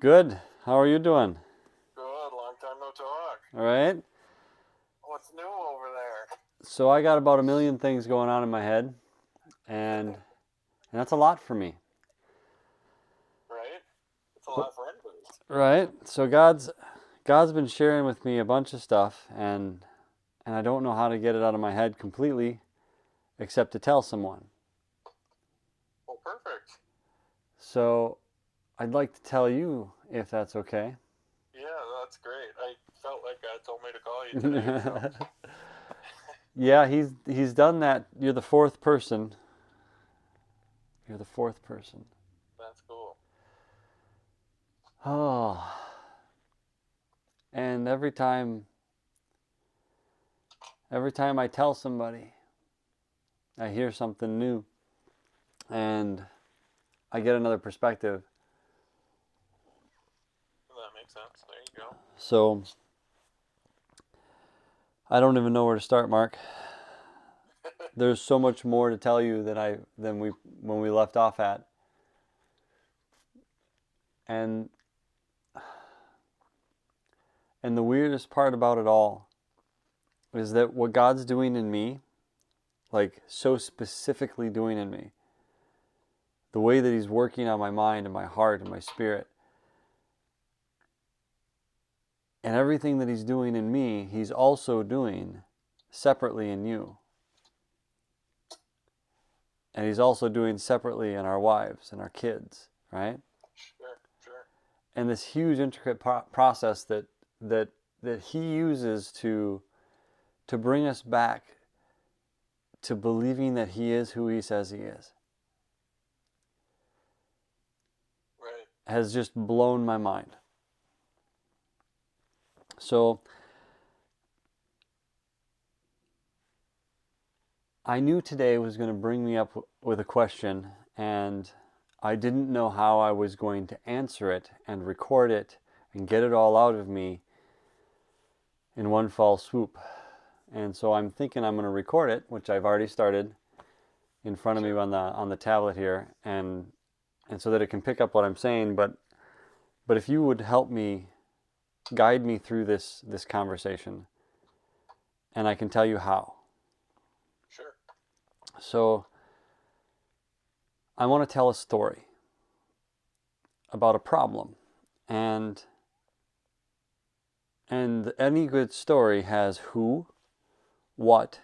Good. How are you doing? Good, long time no talk. All right. What's new over there? So I got about a million things going on in my head, and that's a lot for me. Right? It's a But lot for anybody. right. So God's been sharing with me a bunch of stuff, and I don't know how to get it out of my head completely, except to tell someone. Well, perfect. So I'd like to tell you if that's okay. Yeah, that's great. I felt like God told me to call you today, so. Yeah, he's done that. You're the fourth person. You're the fourth person. That's cool. Oh, and every time I tell somebody, I hear something new and I get another perspective. That makes sense. There you go. So I don't even know where to start, Mark. There's so much more to tell you than when we left off at. And and the weirdest part about it all is that what God's doing in me, like so specifically doing in me, the way that he's working on my mind and my heart and my spirit, and everything that he's doing in me, he's also doing separately in you. And he's also doing separately in our wives and our kids, right? Sure, sure. And this huge intricate process that he uses to bring us back to believing that he is who he says he is Right. has just blown my mind. So I knew today was going to bring me up with a question, and I didn't know how I was going to answer it and record it and get it all out of me in one fall swoop. And so I'm thinking I'm going to record it, which I've already started in front of me on the tablet here, and so that it can pick up what I'm saying. But if you would help me guide me through this conversation, and I can tell you how. Sure. So I want to tell a story about a problem, and any good story has who, what,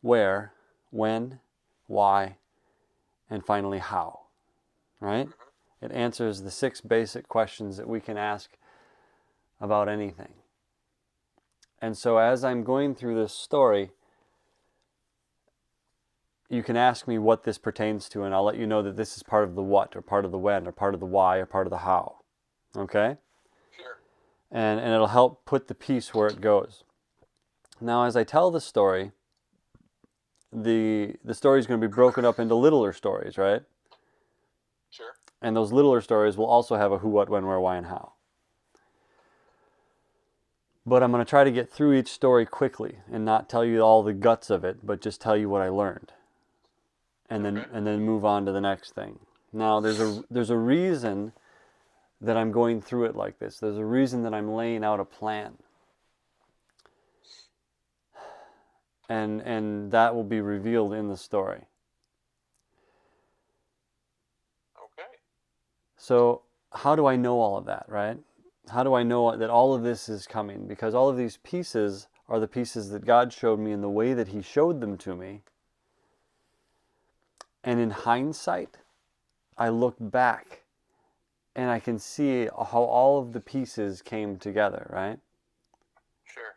where, when, why, and finally how, right? It answers the 6 basic questions that we can ask about anything. And so as I'm going through this story, you can ask me what this pertains to, and I'll let you know that this is part of the what, or part of the when, or part of the why, or part of the how. Okay? Sure. And it'll help put the piece where it goes. Now, as I tell the story, the story is going to be broken up into littler stories, right? Sure. And those littler stories will also have a who, what, when, where, why, and how. But I'm going to try to get through each story quickly and not tell you all the guts of it, but just tell you what I learned. And then move on to the next thing. Now, there's a reason that I'm going through it like this. There's a reason that I'm laying out a plan. And that will be revealed in the story. Okay. So how do I know all of that, right? How do I know that all of this is coming? Because all of these pieces are the pieces that God showed me in the way that he showed them to me. And in hindsight, I look back and I can see how all of the pieces came together, right? Sure.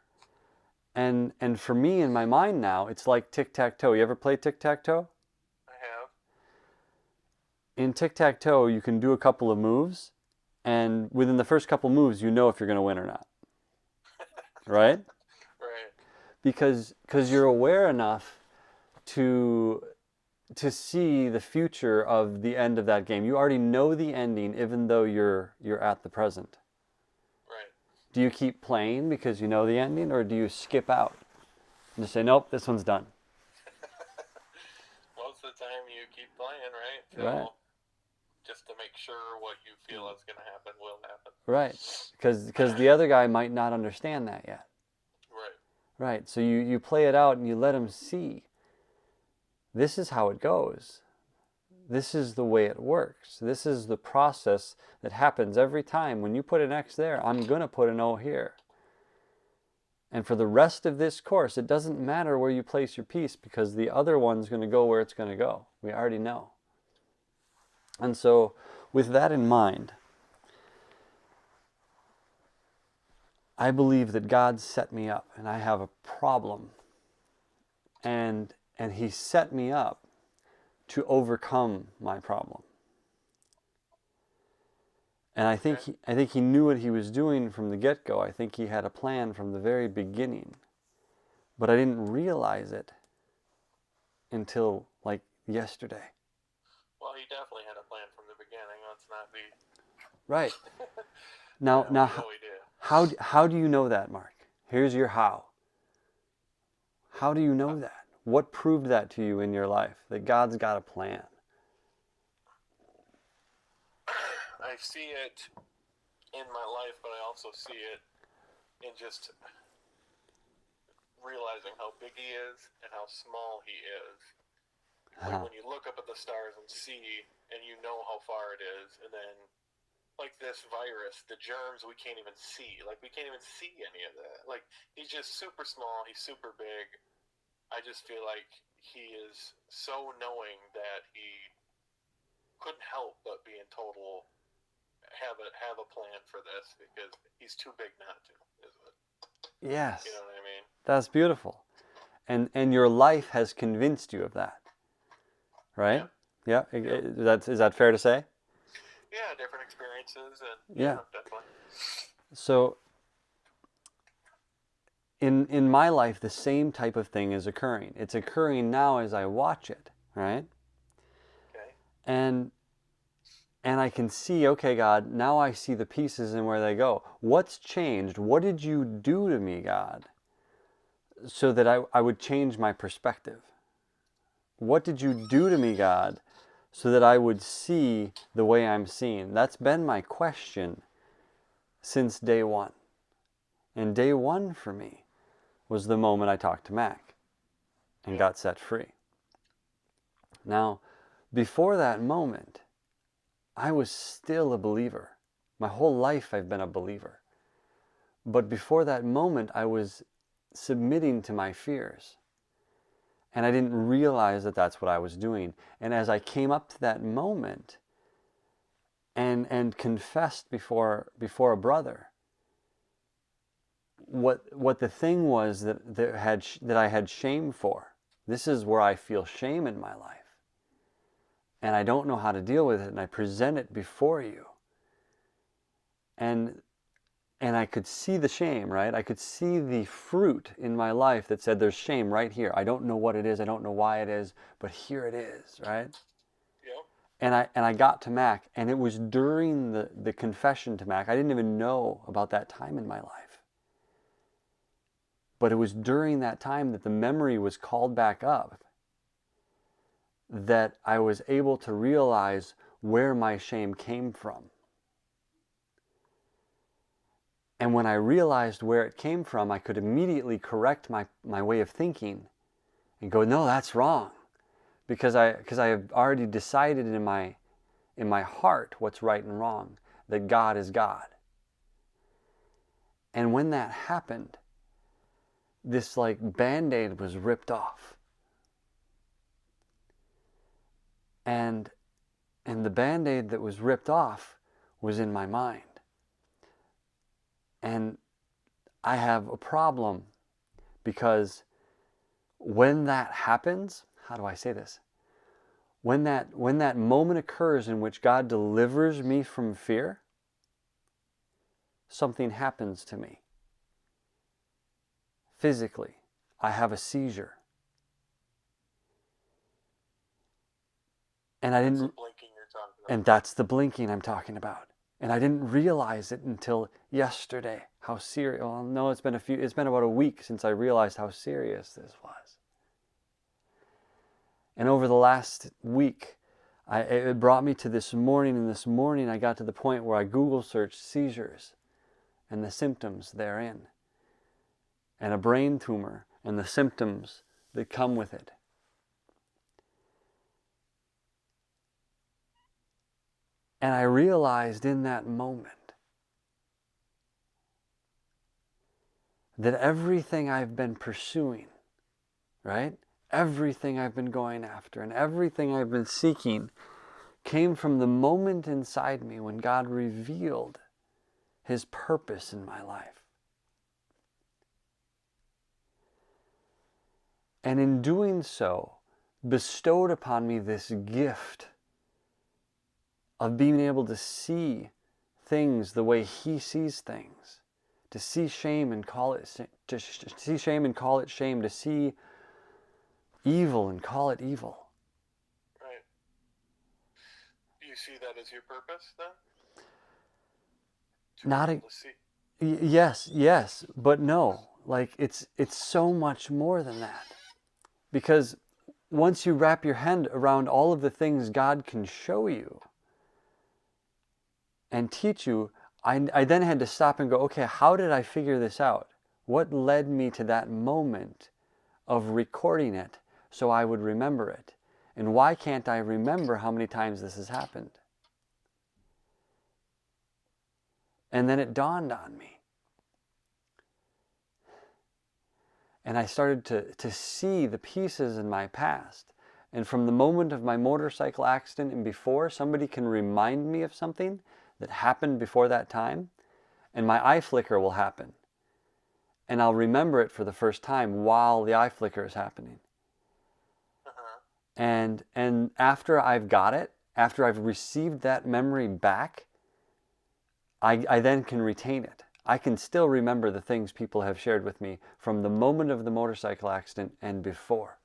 And for me, in my mind now, it's like tic-tac-toe. You ever play tic-tac-toe? I have. In tic-tac-toe, you can do a couple of moves, and within the first couple moves, you know if you're going to win or not, right? Right. Because you're aware enough to see the future of the end of that game. You already know the ending, even though you're at the present. Right. Do you keep playing because you know the ending, or do you skip out and just say, nope, this one's done? Most of the time you keep playing, right? Right. just to make sure what you feel is going to happen will happen. Right. Because the other guy might not understand that yet. Right. Right. So you play it out and you let him see. This is how it goes. This is the way it works. This is the process that happens every time. When you put an X there, I'm going to put an O here. And for the rest of this course, it doesn't matter where you place your piece because the other one's going to go where it's going to go. We already know. And so with that in mind, I believe that God set me up and I have a problem. And he set me up to overcome my problem. And I think he knew what he was doing from the get-go. I think he had a plan from the very beginning. But I didn't realize it until like yesterday. Well, he definitely had a plan from the beginning. Let's not be... Right. Now, we know he did. how do you know that, Mark? Here's your how. How do you know that? What proved that to you in your life, that God's got a plan? I see it in my life, but I also see it in just realizing how big he is and how small he is. Like when you look up at the stars and see, and you know how far it is, and then like this virus, the germs, we can't even see. Like we can't even see any of that. Like he's just super small, he's super big. I just feel like he is so knowing that he couldn't help but be in total have a plan for this because he's too big not to. Is it? Yes. You know what I mean? That's beautiful. And your life has convinced you of that. Right? Yeah. Is that fair to say? Yeah, different experiences and yeah, definitely. So in my life, the same type of thing is occurring. It's occurring now as I watch it, right? Okay. And I can see, okay, God, now I see the pieces and where they go. What's changed? What did you do to me, God, so that I would change my perspective? What did you do to me, God, so that I would see the way I'm seeing? That's been my question since day one. And day one for me was the moment I talked to Mac and got set free. Now, before that moment, I was still a believer. My whole life I've been a believer. But before that moment, I was submitting to my fears. And I didn't realize that that's what I was doing. And as I came up to that moment and confessed before a brother, what the thing was that I had shame for. This is where I feel shame in my life. And I don't know how to deal with it, and I present it before you. And I could see the shame, right? I could see the fruit in my life that said there's shame right here. I don't know what it is, I don't know why it is, but here it is, right? Yep. And I got to Mac, and it was during the confession to Mac. I didn't even know about that time in my life. But it was during that time that the memory was called back up that I was able to realize where my shame came from. And when I realized where it came from, I could immediately correct my way of thinking and go, no, that's wrong. Because I have already decided in my heart what's right and wrong, that God is God. And when that happened, this like Band-Aid was ripped off. And the Band-Aid that was ripped off was in my mind. And I have a problem because when that happens, how do I say this? When that moment occurs in which God delivers me from fear, something happens to me. Physically, I have a seizure. And I didn't. That's the blinking you're talking about. And that's the blinking I'm talking about. And I didn't realize it until yesterday. How serious? Well, no, it's been about a week since I realized how serious this was. And over the last week, It brought me to this morning, and this morning I got to the point where I Google searched seizures and the symptoms therein, and a brain tumor and the symptoms that come with it. And I realized in that moment that everything I've been pursuing, right? Everything I've been going after and everything I've been seeking came from the moment inside me when God revealed His purpose in my life. And in doing so, bestowed upon me this gift of being able to see things the way He sees things, to see shame and call it shame, to see evil and call it evil. Right. Do you see that as your purpose then? To see. Yes, but no. Like it's so much more than that. Because once you wrap your head around all of the things God can show you and teach you, I then had to stop and go, okay, how did I figure this out? What led me to that moment of recording it so I would remember it? And why can't I remember how many times this has happened? And then it dawned on me. And I started to see the pieces in my past. And from the moment of my motorcycle accident and before, somebody can remind me of something that happened before that time, and my eye flicker will happen. And I'll remember it for the first time while the eye flicker is happening. And after I've got it, after I've received that memory back, I then can retain it. I can still remember the things people have shared with me from the moment of the motorcycle accident and before.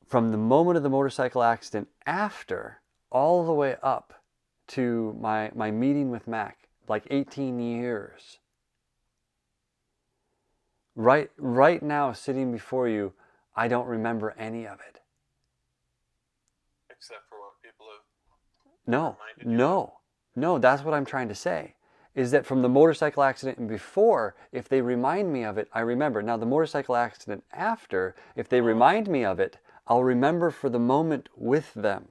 From the moment of the motorcycle accident after, all the way up to my meeting with Mac, like 18 years. Right now, sitting before you, I don't remember any of it. Except for what people have No, that's what I'm trying to say. Is that from the motorcycle accident and before, if they remind me of it, I remember. Now the motorcycle accident after, if they remind me of it, I'll remember for the moment with them.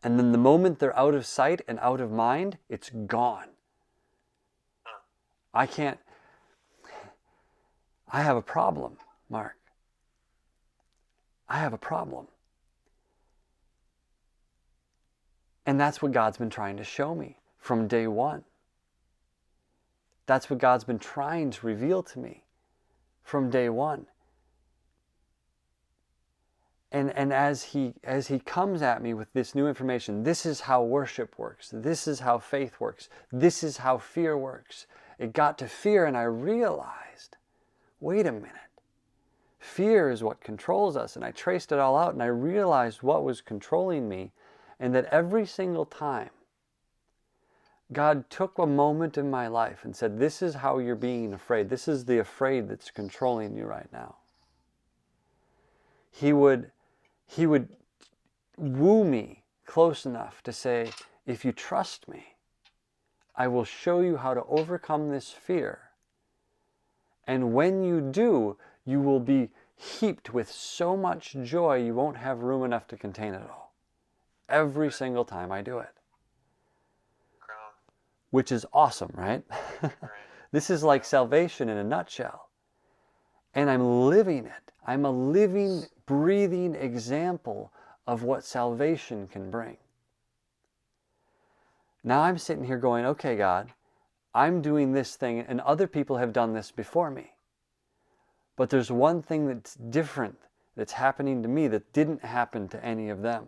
And then the moment they're out of sight and out of mind, it's gone. I have a problem, Mark. I have a problem. And that's what God's been trying to show me from day one. That's what God's been trying to reveal to me from day one. And as he comes at me with this new information, this is how worship works. This is how faith works. This is how fear works. It got to fear and I realized, wait a minute. Fear is what controls us. And I traced it all out and I realized what was controlling me. And that every single time God took a moment in my life and said, this is how you're being afraid. This is the afraid that's controlling you right now. He would woo me close enough to say, if you trust me, I will show you how to overcome this fear. And when you do, you will be heaped with so much joy you won't have room enough to contain it all. Every single time I do it. Which is awesome, right? This is like salvation in a nutshell. And I'm living it. I'm a living, breathing example of what salvation can bring. Now I'm sitting here going, okay, God, I'm doing this thing and other people have done this before me. But there's one thing that's different that's happening to me that didn't happen to any of them.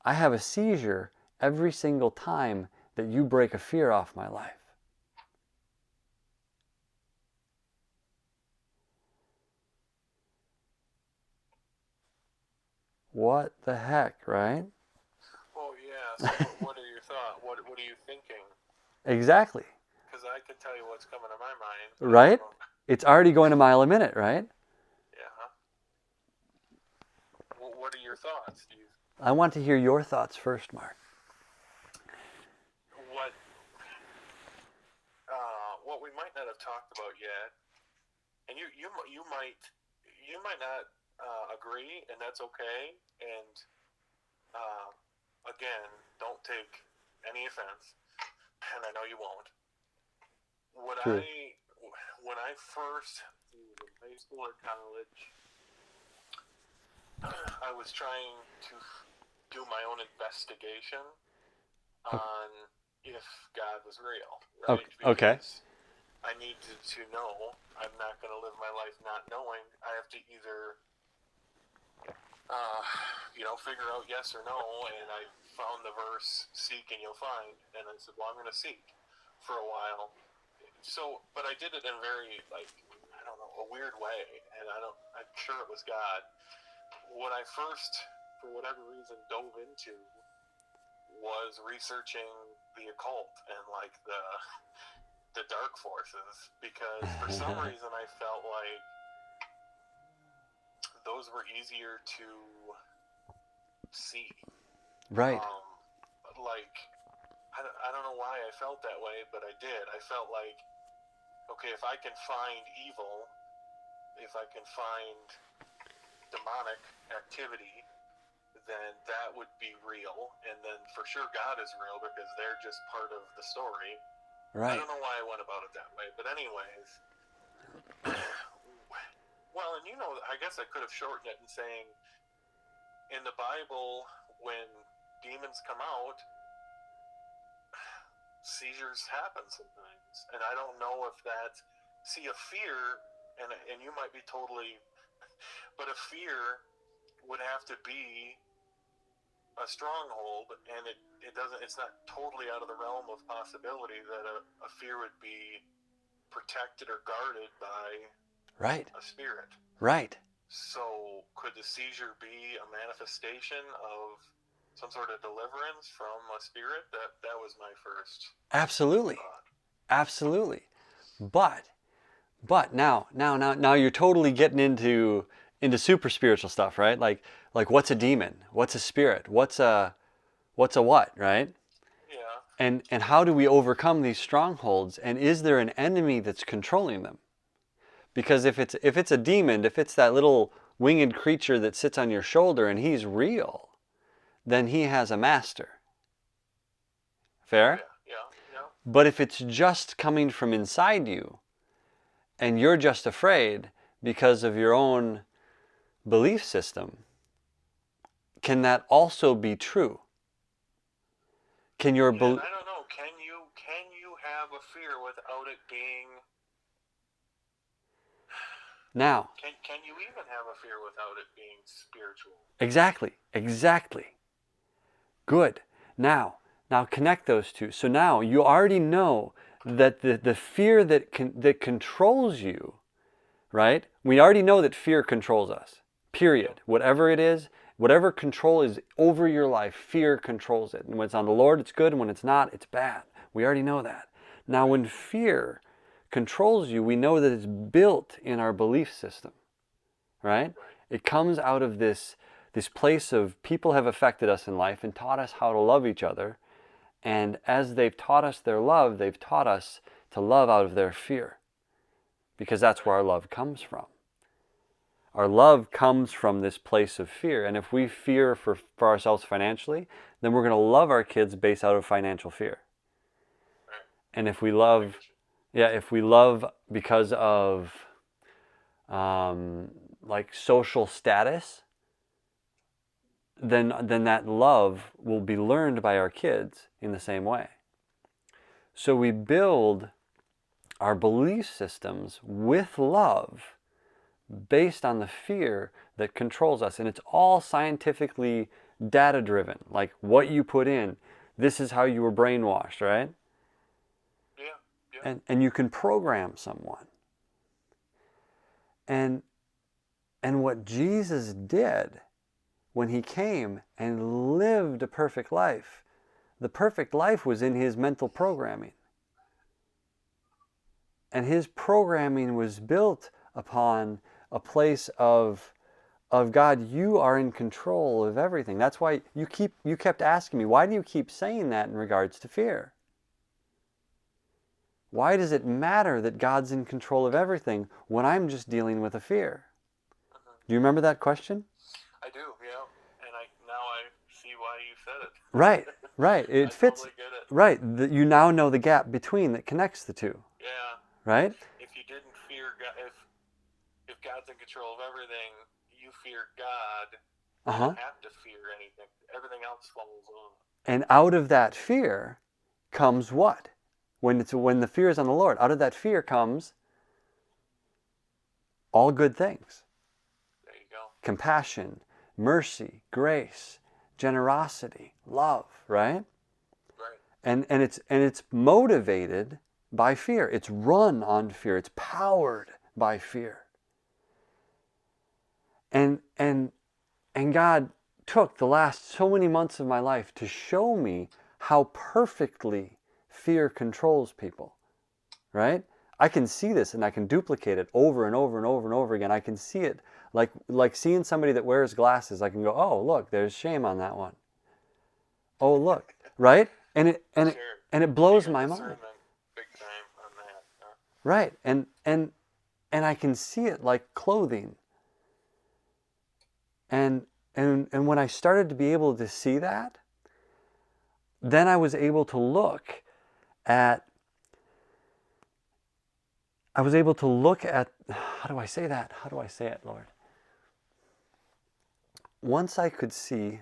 I have a seizure every single time that you break a fear off my life. What the heck, right? Oh, yeah. So what are your thoughts? What are you thinking? Exactly. Because I can tell you what's coming to my mind. Right? It's already going a mile a minute, right? Yeah. thoughts. I want to hear your thoughts first, Mark. What what we might not have talked about yet, and you might not agree, and that's okay. And again, don't take any offense, and I know you won't. What True. when I first in high school or college, I was trying to do my own investigation on if God was real, right? Okay. Because I needed to know. I'm not going to live my life not knowing. I have to either, figure out yes or no. And I found the verse, "Seek and you'll find." And I said, "Well, I'm going to seek for a while." So, but I did it in a very I don't know, a weird way, and I'm sure it was God. What I first, for whatever reason, dove into was researching the occult and the dark forces, because for some reason I felt like those were easier to see. Right. I don't know why I felt that way, but I did. I felt like, okay, if I can find evil, if I can find demonic activity, then that would be real. And then for sure God is real, because they're just part of the story. Right. I don't know why I went about it that way, but anyways. Well, and I guess I could have shortened it in saying, in the Bible, when demons come out, seizures happen sometimes. And I don't know if that's, a fear, and you might be totally, but a fear would have to be a stronghold, and it's not totally out of the realm of possibility that a fear would be protected or guarded by Right. a spirit. Right. So could the seizure be a manifestation of some sort of deliverance from a spirit? That was my first Absolutely. thought. Absolutely. But now you're totally getting into super spiritual stuff, right? Like what's a demon? What's a spirit? What's a what, right? Yeah. And how do we overcome these strongholds? And is there an enemy that's controlling them? Because if it's a demon, if it's that little winged creature that sits on your shoulder and he's real, then he has a master. Fair? Yeah. But if it's just coming from inside you and you're just afraid because of your own belief system, can that also be true? Can your I don't know. Can you have a fear without it being? Now, Can you even have a fear without it being spiritual? exactly. Good. Now connect those two. So now you already know that the fear that controls you, right? We already know that fear controls us. Period. Whatever it is, whatever control is over your life, fear controls it. And when it's on the Lord, it's good, and when it's not, it's bad. We already know that. Now, when fear controls you, we know that it's built in our belief system, right? It comes out of this place of people have affected us in life and taught us how to love each other. And as they've taught us their love, they've taught us to love out of their fear, because that's where our love comes from. Our love comes from this place of fear. And if we fear for ourselves financially, then we're going to love our kids based out of financial fear. And if we love, because of social status, then that love will be learned by our kids in the same way. So we build our belief systems with love based on the fear that controls us. And it's all scientifically data driven, like what you put in. This is how you were brainwashed, right? Yeah. And you can program someone. And what Jesus did when he came and lived a perfect life, the perfect life was in his mental programming. And his programming was built upon a place of of God, you are in control of everything. That's why you kept asking me, why do you keep saying that in regards to fear? Why does it matter that God's in control of everything when I'm just dealing with a fear? Do you remember that question? I do, yeah. And now I see why you said it. Right, right. It I fits. totally get it. Right. You now know the gap between that connects the two. Yeah. Right? If you didn't fear God, if God's in control of everything, you fear God, you don't have to fear anything. Everything else follows on. And out of that fear comes what? When the fear is on the Lord, out of that fear comes all good things. There you go. Compassion, mercy, grace, generosity, love, right? Right. And it's motivated by fear. It's run on fear. It's powered by fear. And God took the last so many months of my life to show me how perfectly fear controls people. Right? I can see this and I can duplicate it over and over and over and over again. I can see it like seeing somebody that wears glasses. I can go, oh, look, there's shame on that one. Oh, look, right? And it blows my mind. Big time on that. Right. And I can see it like clothing. And when I started to be able to see that, then I was able to look at how do I say that? How do I say it, Lord? Once I could see,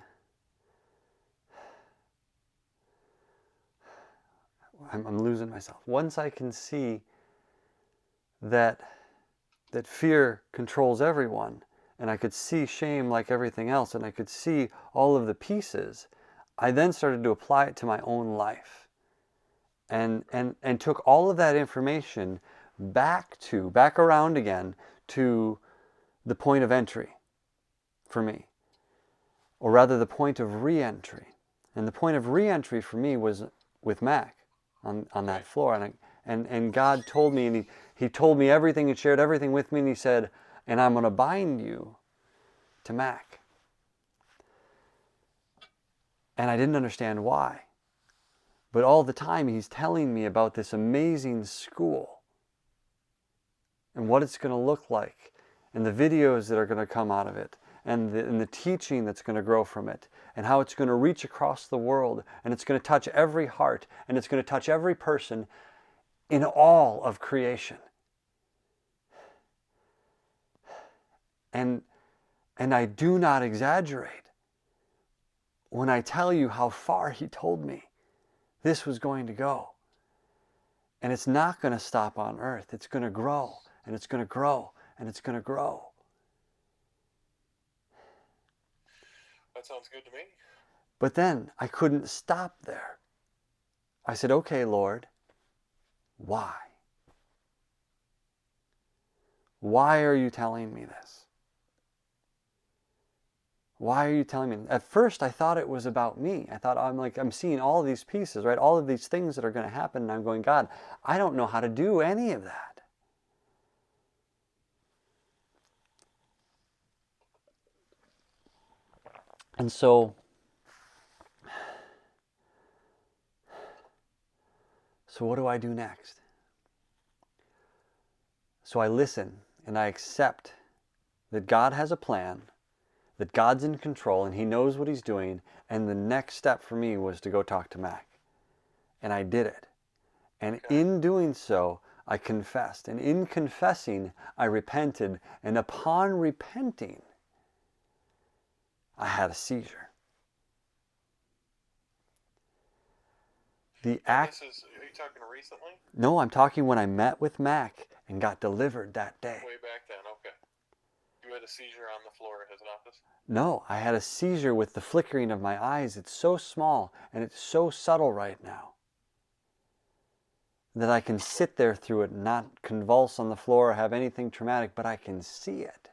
I'm losing myself. Once I can see that fear controls everyone, and I could see shame like everything else, and I could see all of the pieces, I then started to apply it to my own life. And took all of that information back around again to the point of entry for me, or rather the point of re-entry. And the point of re-entry for me was with Mac on that floor. And God told me, and he told me everything and shared everything with me, and he said, and I'm going to bind you to Mac. And I didn't understand why. But all the time he's telling me about this amazing school and what it's going to look like, and the videos that are going to come out of it, and the teaching that's going to grow from it, and how it's going to reach across the world, and it's going to touch every heart, and it's going to touch every person in all of creation. And I do not exaggerate when I tell you how far he told me this was going to go. And it's not going to stop on earth. It's going to grow, and it's going to grow, and it's going to grow. That sounds good to me. But then I couldn't stop there. I said, okay, Lord, why? Why are you telling me this? Why are you telling me? At first, I thought it was about me. I thought, I'm seeing all of these pieces, right? All of these things that are going to happen, and I'm going, God, I don't know how to do any of that. And so what do I do next? So I listen, and I accept that God has a plan, that God's in control, and he knows what he's doing, and the next step for me was to go talk to Mac. And I did it. And in doing so, I confessed. And in confessing, I repented. And upon repenting, I had a seizure. Are you talking recently? No, I'm talking when I met with Mac and got delivered that day. Way back then, okay. You had a seizure on the floor at his office? No, I had a seizure with the flickering of my eyes. It's so small and it's so subtle right now that I can sit there through it and not convulse on the floor or have anything traumatic, but I can see it.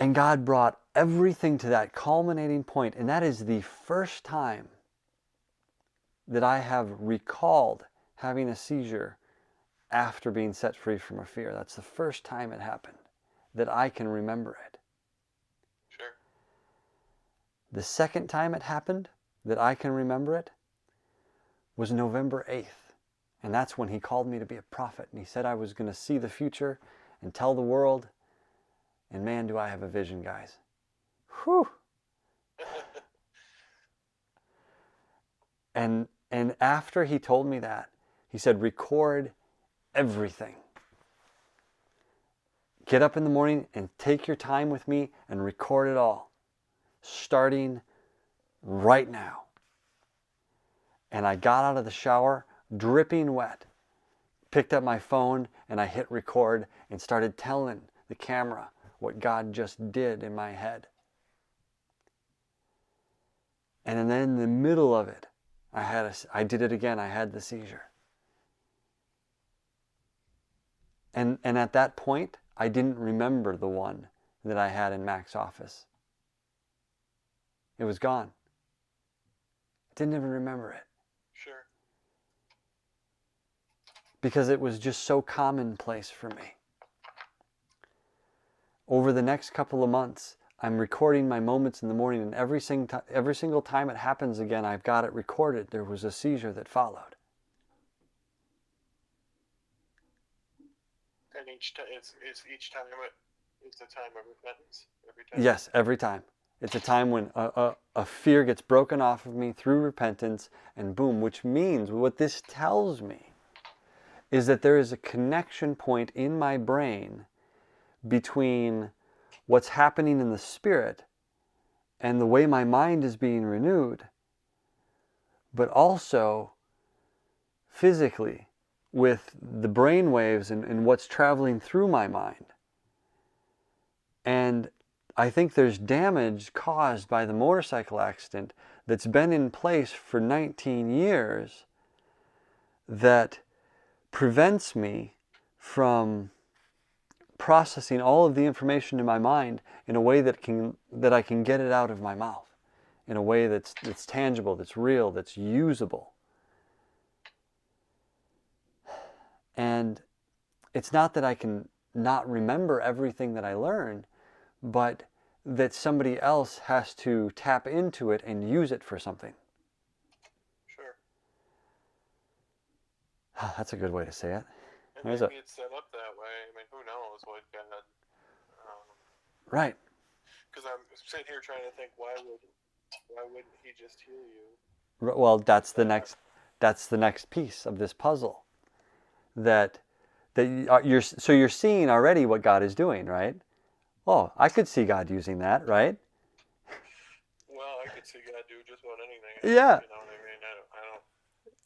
And God brought everything to that culminating point, and that is the first time that I have recalled having a seizure after being set free from a fear. That's the first time it happened that I can remember it. Sure. The second time it happened that I can remember it was November 8th. And that's when he called me to be a prophet. And he said I was going to see the future and tell the world. And man, do I have a vision, guys. Whew. And after he told me that, he said, record everything. Get up in the morning and take your time with me and record it all, starting right now. And I got out of the shower, dripping wet, picked up my phone, and I hit record and started telling the camera what God just did in my head. And then in the middle of it, I did it again. I had the seizure. And at that point, I didn't remember the one that I had in Mac's office. It was gone. I didn't even remember it. Sure. Because it was just so commonplace for me. Over the next couple of months, I'm recording my moments in the morning, and every single time it happens again, I've got it recorded. There was a seizure that followed. And each time, it's each time it's a time of repentance. Every time. Yes, every time. It's a time when a fear gets broken off of me through repentance, and boom, which means what this tells me is that there is a connection point in my brain between what's happening in the spirit and the way my mind is being renewed, but also physically with the brain waves and what's traveling through my mind. And I think there's damage caused by the motorcycle accident that's been in place for 19 years that prevents me from processing all of the information in my mind in a way that I can get it out of my mouth, in a way that's tangible, that's real, that's usable. And it's not that I can not remember everything that I learned, but that somebody else has to tap into it and use it for something. Sure. That's a good way to say it. And maybe it's set up that way. I mean, who knows what God... Right. Because I'm sitting here trying to think, why wouldn't he just heal you? Well, that's the next piece of this puzzle. That you're seeing already what God is doing, right? Oh, I could see God using that, right? Well, I could see God do just about anything. Yeah. You know what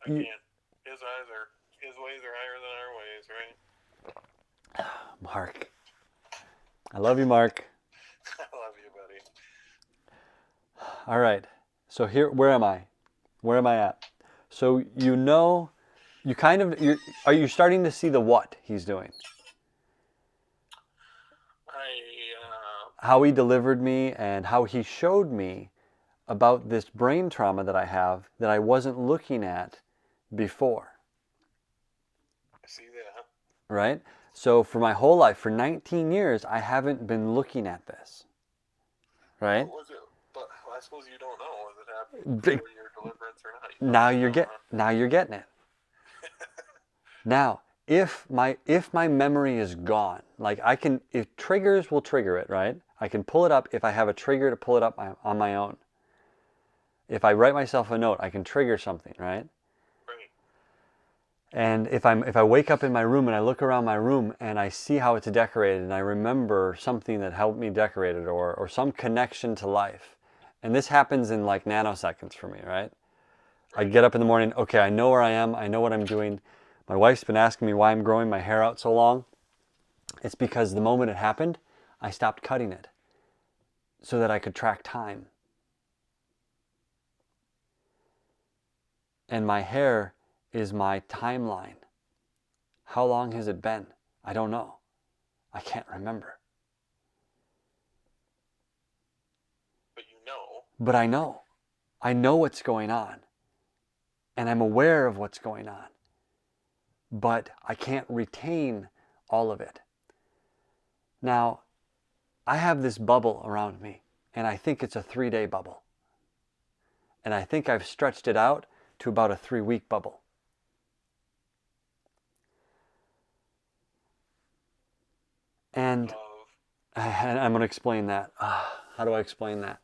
I mean? I can't. His ways are higher than our ways, right? Mark. I love you, Mark. I love you, buddy. All right. So here, where am I? Where am I at? So are you starting to see the what he's doing? How he delivered me and how he showed me about this brain trauma that I have that I wasn't looking at before. I see that. Right? So for my whole life, for 19 years, I haven't been looking at this. Right? What was it? But I suppose you don't know. Was it happening before your deliverance or not? Now you're getting it. Now, if my memory is gone, like if triggers will trigger it, right? I can pull it up if I have a trigger to pull it up on my own. If I write myself a note, I can trigger something, right? Right. And if I wake up in my room and I look around my room and I see how it's decorated and I remember something that helped me decorate it or some connection to life. And this happens in like nanoseconds for me, right? I get up in the morning, okay, I know where I am, I know what I'm doing. My wife's been asking me why I'm growing my hair out so long. It's because the moment it happened, I stopped cutting it so that I could track time. And my hair is my timeline. How long has it been? I don't know. I can't remember. But you know. But I know. I know what's going on. And I'm aware of what's going on. but I can't retain all of it. Now, I have this bubble around me, and I think it's a 3-day bubble. And I think I've stretched it out to about a 3-week bubble. And I'm going to explain that. How do I explain that?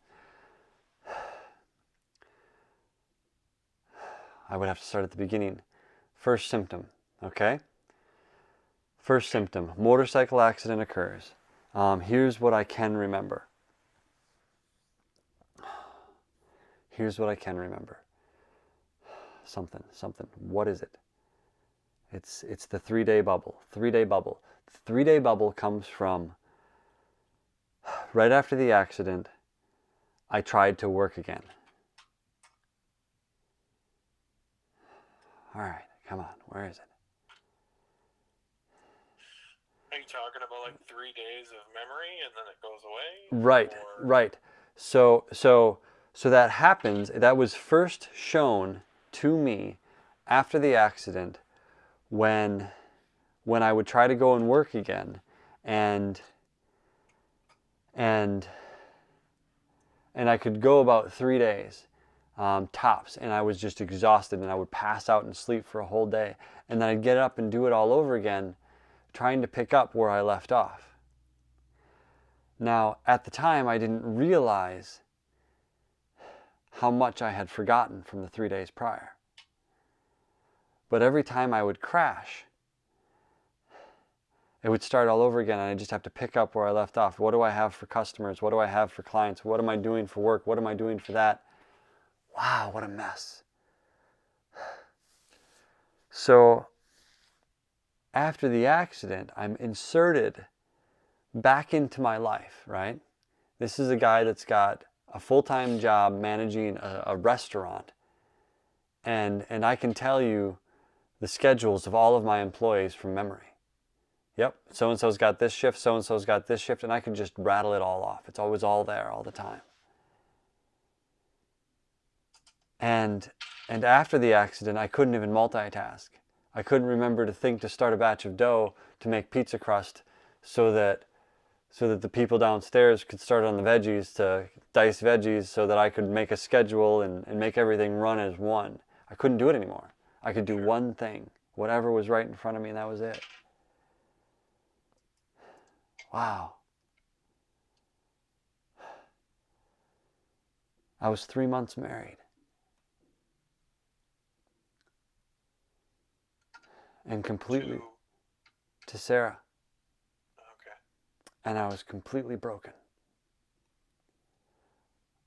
I would have to start at the beginning. First symptom, okay? First symptom, motorcycle accident occurs. Here's what I can remember. Here's what I can remember. Something. What is it? It's the 3-day bubble. 3-day bubble. The 3-day bubble comes from right after the accident, I tried to work again. All right, come on, where is it? Are you talking about like 3 days of memory and then it goes away? Right, right. So that happens. That was first shown to me after the accident when I would try to go and work again, and I could go about 3 days tops, and I was just exhausted, and I would pass out and sleep for a whole day, and then I'd get up and do it all over again, trying to pick up where I left off. Now, at the time, I didn't realize how much I had forgotten from the 3 days prior. But every time I would crash, it would start all over again, and I just have to pick up where I left off. What do I have for customers? What do I have for clients? What am I doing for work? What am I doing for that? Wow, what a mess. So after the accident, I'm inserted back into my life, right? This is a guy that's got a full-time job managing a restaurant. And I can tell you the schedules of all of my employees from memory. Yep, so-and-so's got this shift, so-and-so's got this shift, and I can just rattle it all off. It's always all there all the time. And after the accident, I couldn't even multitask. I couldn't remember to think to start a batch of dough to make pizza crust so that the people downstairs could start on the veggies, to dice veggies, so that I could make a schedule and make everything run as one. I couldn't do it anymore. I could do one thing, whatever was right in front of me, and that was it. Wow. I was 3 months married. And completely to Sarah. Okay. And I was completely broken.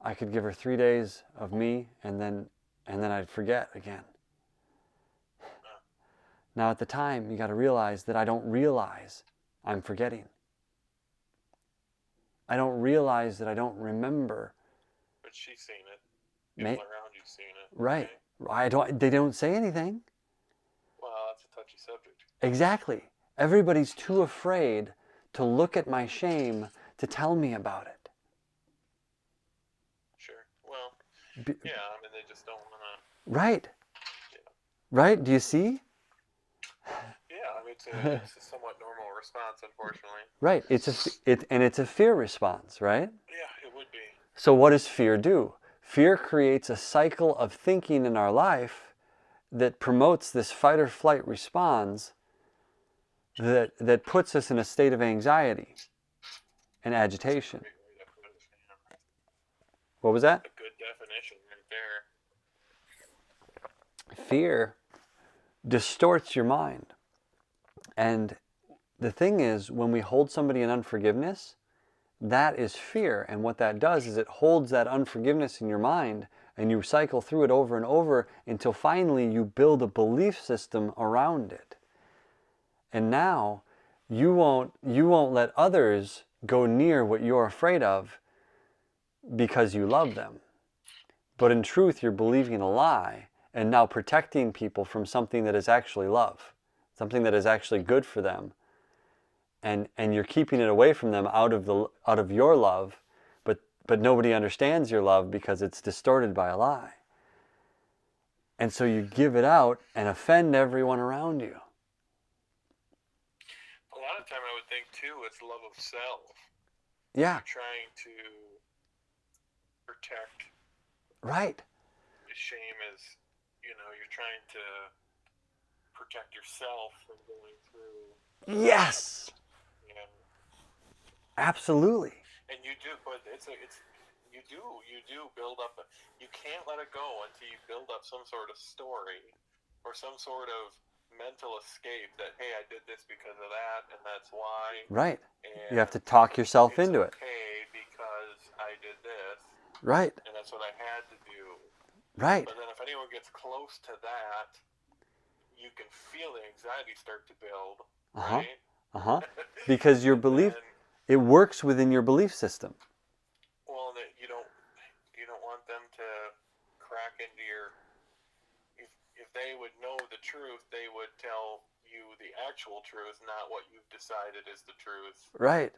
I could give her 3 days of me, and then I'd forget again. Now at the time, you got to realize that I don't realize I'm forgetting. I don't realize that I don't remember. But she's seen it. People around you seen it. Right. Okay. They don't say anything. Well, that's a touchy subject. Exactly. Everybody's too afraid to look at my shame to tell me about it. Sure. Well, yeah, I mean, they just don't want to. Right. Yeah. Right? Do you see? Yeah, I mean, it's a somewhat normal response, unfortunately. Right. It's a fear response, right? Yeah, it would be. So what does fear do? Fear creates a cycle of thinking in our life that promotes this fight or flight response that puts us in a state of anxiety and agitation. What was that? A good definition right there. Fear distorts your mind. And the thing is, when we hold somebody in unforgiveness, that is fear. And what that does is it holds that unforgiveness in your mind, and you cycle through it over and over until finally you build a belief system around it. And now you won't let others go near what you're afraid of because you love them. But in truth, you're believing a lie and now protecting people from something that is actually love, something that is actually good for them. And you're keeping it away from them out of your love, but nobody understands your love because it's distorted by a lie. And so you give it out and offend everyone around you. of time I would think too, it's love of self. Yeah. You're trying to protect. Right. Shame is, you're trying to protect yourself from going through. Yes. You know, Absolutely. and you do, but you do build up. You can't let it go until you build up some sort of story or some sort of mental escape that, hey, I did this because of that, and that's why. Right. And You have to talk yourself into it. It's okay because I did this. Right. And that's what I had to do. Right. But then if anyone gets close to that, you can feel the anxiety start to build, right? Because your belief, it works within your belief system. Well, that you don't want them to crack into your. If they would know the truth, they would tell you the actual truth, not what you've decided is the truth. Right.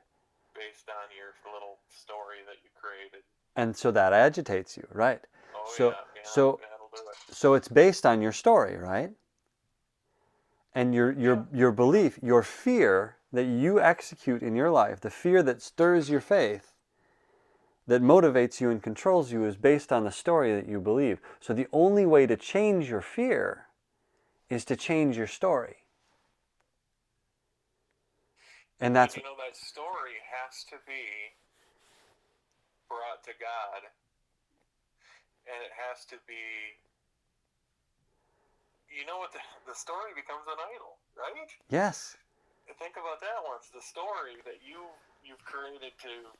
Based on your little story that you created. And so that agitates you, right? Oh so, yeah, so, that'll do it. So it's based on your story, right? And your belief, your fear that you execute in your life, the fear that stirs your faith, that motivates you and controls you, is based on the story that you believe. So the only way to change your fear is to change your story. And that's... And that story has to be brought to God. And it has to be... what the story becomes an idol, right? Yes. Think about that once. The story that you've created to...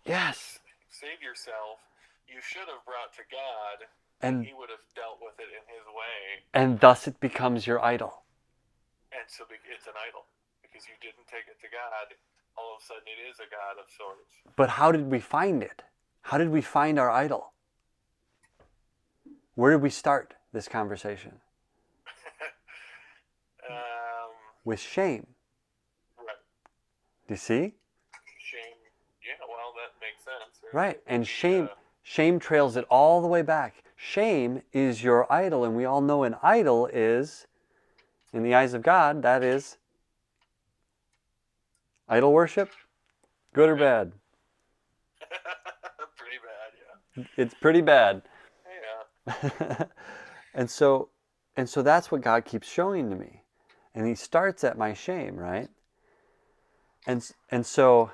Yes. Save yourself, you should have brought to God, and he would have dealt with it in his way. And thus it becomes your idol. And so it's an idol. Because you didn't take it to God, all of a sudden it is a God of sorts. But how did we find it? How did we find our idol? Where did we start this conversation? With shame. Right. Do you see? Shame. Yeah, well, that makes sense. Right. And shame trails it all the way back. Shame is your idol, and we all know an idol is, in the eyes of God, that is idol worship. Good or bad? Pretty bad, yeah. It's pretty bad. Yeah. And so that's what God keeps showing to me. And he starts at my shame, right? And so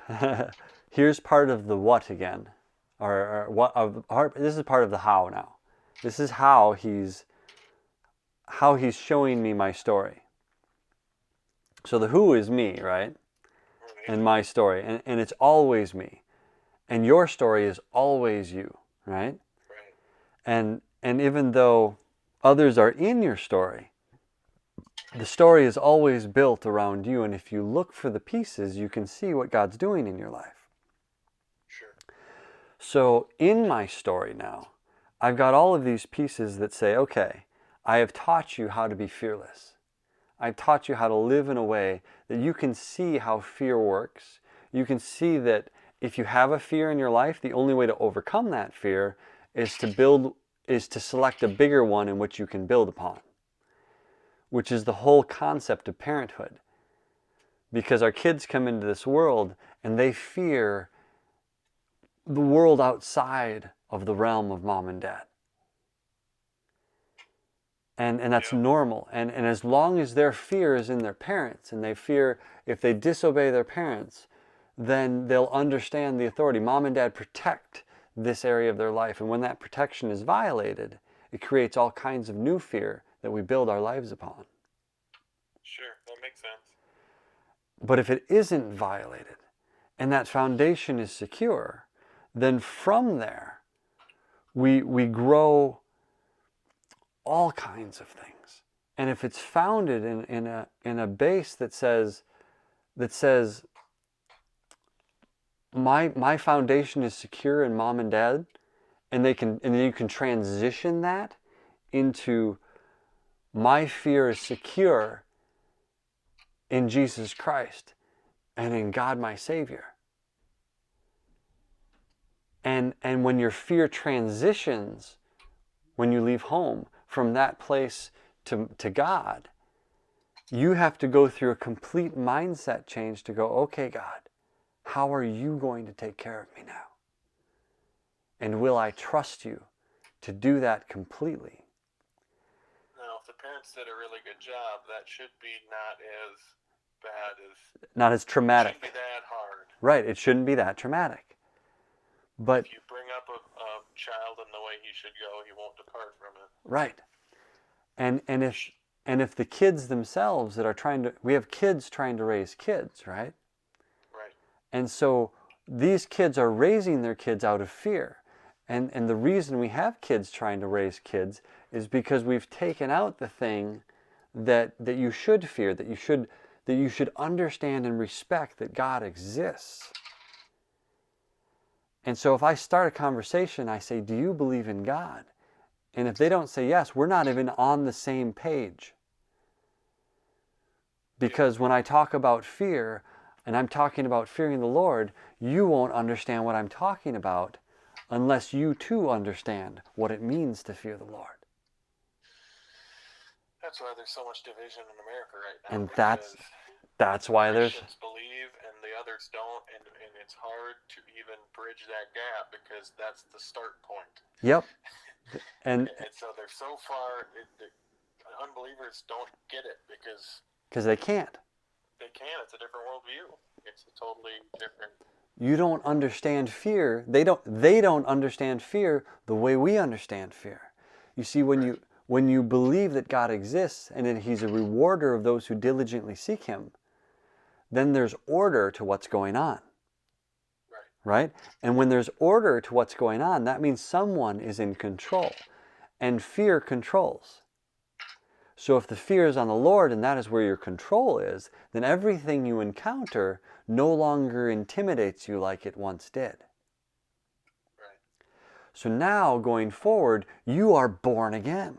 here's part of the what again. Or what this is part of the how now. This is how he's showing me my story. So the who is me, right? And my story. And it's always me. And your story is always you, right? And even though others are in your story, the story is always built around you. And if you look for the pieces, you can see what God's doing in your life. Sure. So in my story now, I've got all of these pieces that say, okay, I have taught you how to be fearless. I've taught you how to live in a way that you can see how fear works. You can see that if you have a fear in your life, the only way to overcome that fear is to select a bigger one in which you can build upon, which is the whole concept of parenthood. Because our kids come into this world and they fear the world outside of the realm of mom and dad. And that's normal. And as long as their fear is in their parents, and they fear if they disobey their parents, then they'll understand the authority. Mom and dad protect this area of their life. And when that protection is violated, it creates all kinds of new fear that we build our lives upon. Sure, that makes sense. But if it isn't violated, and that foundation is secure, then from there, we grow all kinds of things. And if it's founded in a base that says my foundation is secure in mom and dad, and then you can transition that into my fear is secure in Jesus Christ and in God my Savior. And when your fear transitions, when you leave home from that place to God, You have to go through a complete mindset change to go, okay, God, how are you going to take care of me now? And will I trust you to do that completely? Now, if the parents did a really good job, that should be not as bad as, Not as shouldn't be traumatic. that hard. Right, it shouldn't be that traumatic. But, If you bring up a child in the way he should go, he won't depart from it. right. And if the kids themselves that are trying to, we have kids trying to raise kids, right? Right. And so these kids are raising their kids out of fear. And the reason we have kids trying to raise kids is because we've taken out the thing that you should fear, that you should understand and respect that God exists. And so if I start a conversation, I say, do you believe in God? And if they don't say yes, we're not even on the same page. Because when I talk about fear, and I'm talking about fearing the Lord, you won't understand what I'm talking about unless you too understand what it means to fear the Lord. That's why there's so much division in America right now. And Because that's why there's, Christians believe and the others don't, and it's hard to even bridge that gap because that's the start point. yep. And so they're so far, unbelievers don't get it because they can't. they can't. It's a different worldview. It's a totally different. You don't understand fear. They don't understand fear the way we understand fear. You see, when you believe that God exists and that He's a rewarder of those who diligently seek Him, then there's order to what's going on. Right? And when there's order to what's going on, that means someone is in control. And fear controls. So if the fear is on the Lord and that is where your control is, then everything you encounter no longer intimidates you like it once did. Right. So now, going forward, you are born again.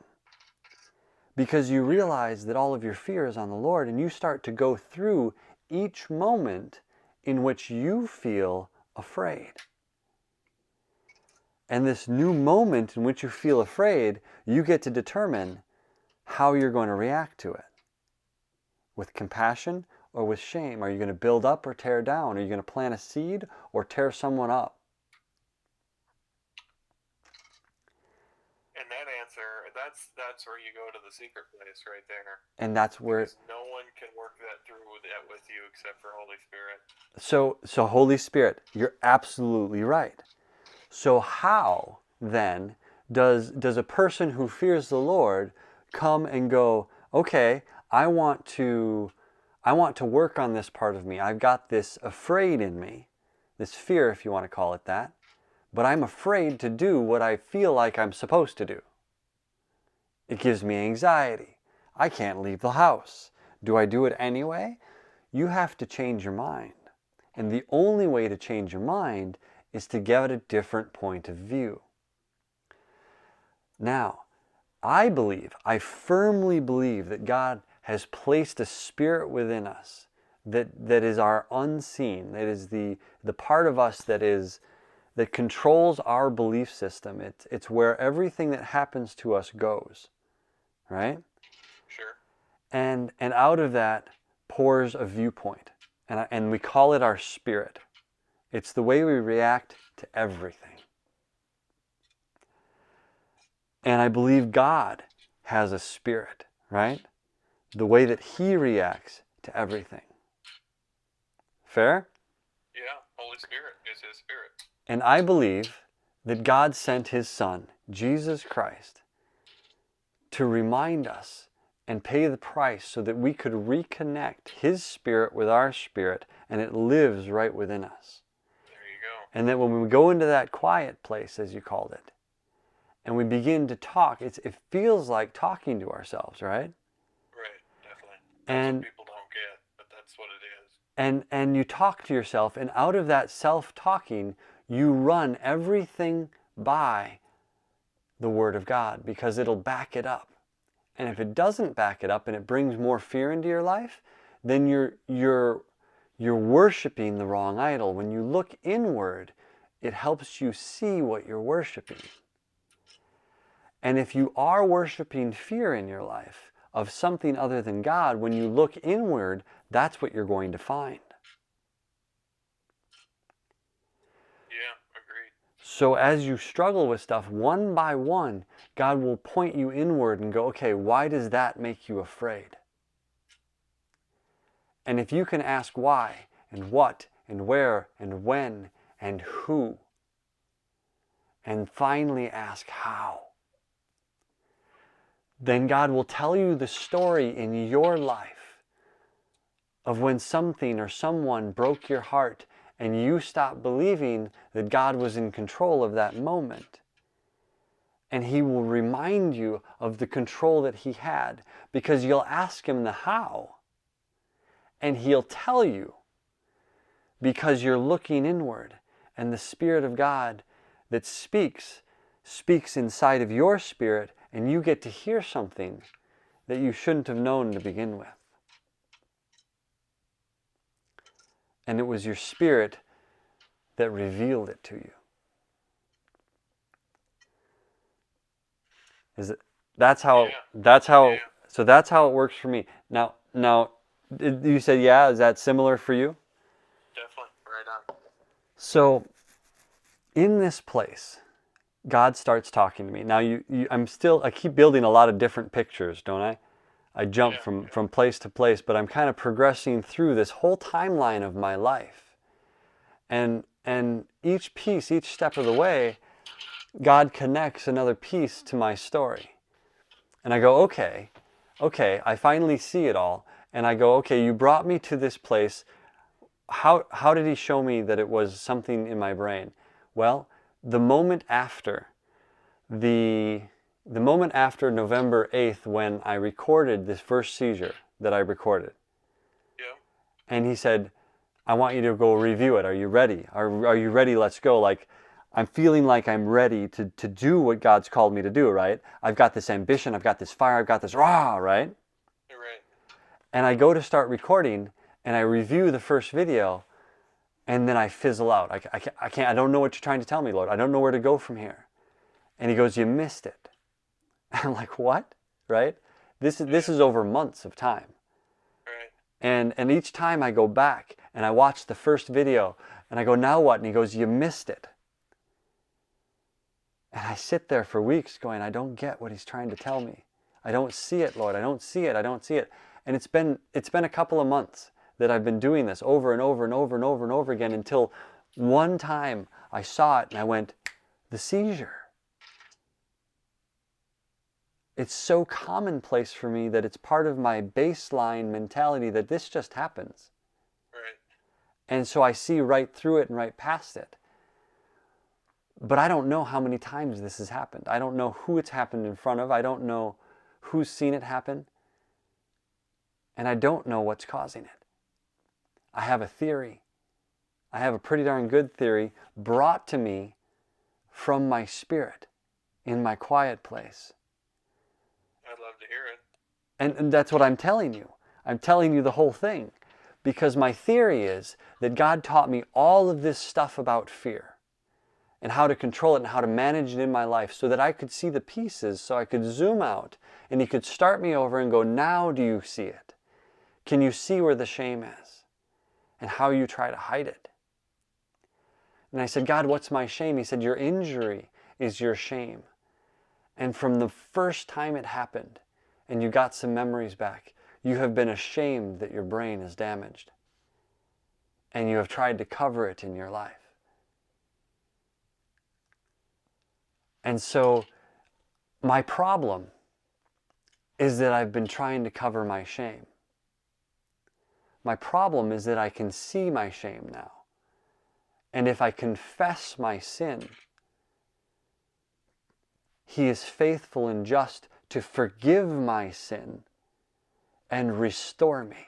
Because you realize that all of your fear is on the Lord, and you start to go through each moment in which you feel afraid. And this new moment in which you feel afraid, you get to determine how you're going to react to it. With compassion or with shame? Are you going to build up or tear down? Are you going to plant a seed or tear someone up? And that answer, that's where you go to the secret place right there. And that's where... Because no one can work that through that with you except for Holy Spirit. So Holy Spirit, you're absolutely right. So how, then, does a person who fears the Lord come and go, okay, I want to work on this part of me. I've got this afraid in me, this fear, if you want to call it that, but I'm afraid to do what I feel like I'm supposed to do. It gives me anxiety. I can't leave the house. Do I do it anyway? You have to change your mind. And the only way to change your mind is to get a different point of view. Now, I firmly believe that God has placed a spirit within us that is our unseen, that is the part of us that controls our belief system. It's where everything that happens to us goes, right? Sure. And out of that pours a viewpoint, and we call it our spirit. It's the way we react to everything. And I believe God has a spirit, right? The way that He reacts to everything. Fair? Yeah, Holy Spirit is His Spirit. And I believe that God sent His Son, Jesus Christ, to remind us and pay the price so that we could reconnect His Spirit with our spirit, and it lives right within us. There you go. And that when we go into that quiet place, as you called it, and we begin to talk, it feels like talking to ourselves, right? Right, definitely. That's what people don't get, but that's what it is. And you talk to yourself, and out of that self-talking, you run everything by the Word of God, because it'll back it up. And if it doesn't back it up and it brings more fear into your life, then you're worshiping the wrong idol. When you look inward, it helps you see what you're worshiping. And if you are worshiping fear in your life, of something other than God, when you look inward, that's what you're going to find. Yeah, agreed. So as you struggle with stuff, one by one, God will point you inward and go, okay, why does that make you afraid? And if you can ask why, and what, and where, and when, and who, and finally ask how, then God will tell you the story in your life of when something or someone broke your heart and you stopped believing that God was in control of that moment. And He will remind you of the control that He had, because you'll ask Him the how, and He'll tell you, because you're looking inward, and the Spirit of God that speaks inside of your spirit, and you get to hear something that you shouldn't have known to begin with. And it was your spirit that revealed it to you. That's how it works for me. Now you said, yeah, is that similar for you? Definitely, right on. So in this place, God starts talking to me. Now I keep building a lot of different pictures, don't I? I jump from place to place, but I'm kind of progressing through this whole timeline of my life. And each piece, each step of the way, God connects another piece to my story. And I go, okay, I finally see it all. And I go, okay, you brought me to this place. How did He show me that it was something in my brain? Well, the moment after November 8th, when I recorded this first seizure that I recorded. Yeah. And He said, I want you to go review it. Are you ready? Are you ready? Let's go. Like, I'm feeling like I'm ready to do what God's called me to do, right? I've got this ambition, I've got this fire, I've got this rah, right? Right. And I go to start recording, and I review the first video, and then I fizzle out. I don't know what you're trying to tell me, Lord. I don't know where to go from here. And He goes, you missed it. I'm like, what? Right? This is over months of time. Right. And each time I go back and I watch the first video and I go, now what? And He goes, you missed it. And I sit there for weeks going, I don't get what He's trying to tell me. I don't see it, Lord. I don't see it. I don't see it. And it's been a couple of months that I've been doing this over and over and over and over and over again, until one time I saw it and I went, the seizure. It's so commonplace for me that it's part of my baseline mentality that this just happens. Right. And so I see right through it and right past it. But I don't know how many times this has happened. I don't know who it's happened in front of. I don't know who's seen it happen. And I don't know what's causing it. I have a theory. I have a pretty darn good theory brought to me from my spirit in my quiet place. I'd love to hear it. And that's what I'm telling you. I'm telling you the whole thing. Because my theory is that God taught me all of this stuff about fear and how to control it and how to manage it in my life, so that I could see the pieces, so I could zoom out and He could start me over and go, now do you see it? Can you see where the shame is and how you try to hide it? And I said, God, what's my shame? He said, your injury is your shame. And from the first time it happened and you got some memories back, you have been ashamed that your brain is damaged. And you have tried to cover it in your life. And so my problem is that I've been trying to cover my shame. My problem is that I can see my shame now. And if I confess my sin, He is faithful and just to forgive my sin and restore me.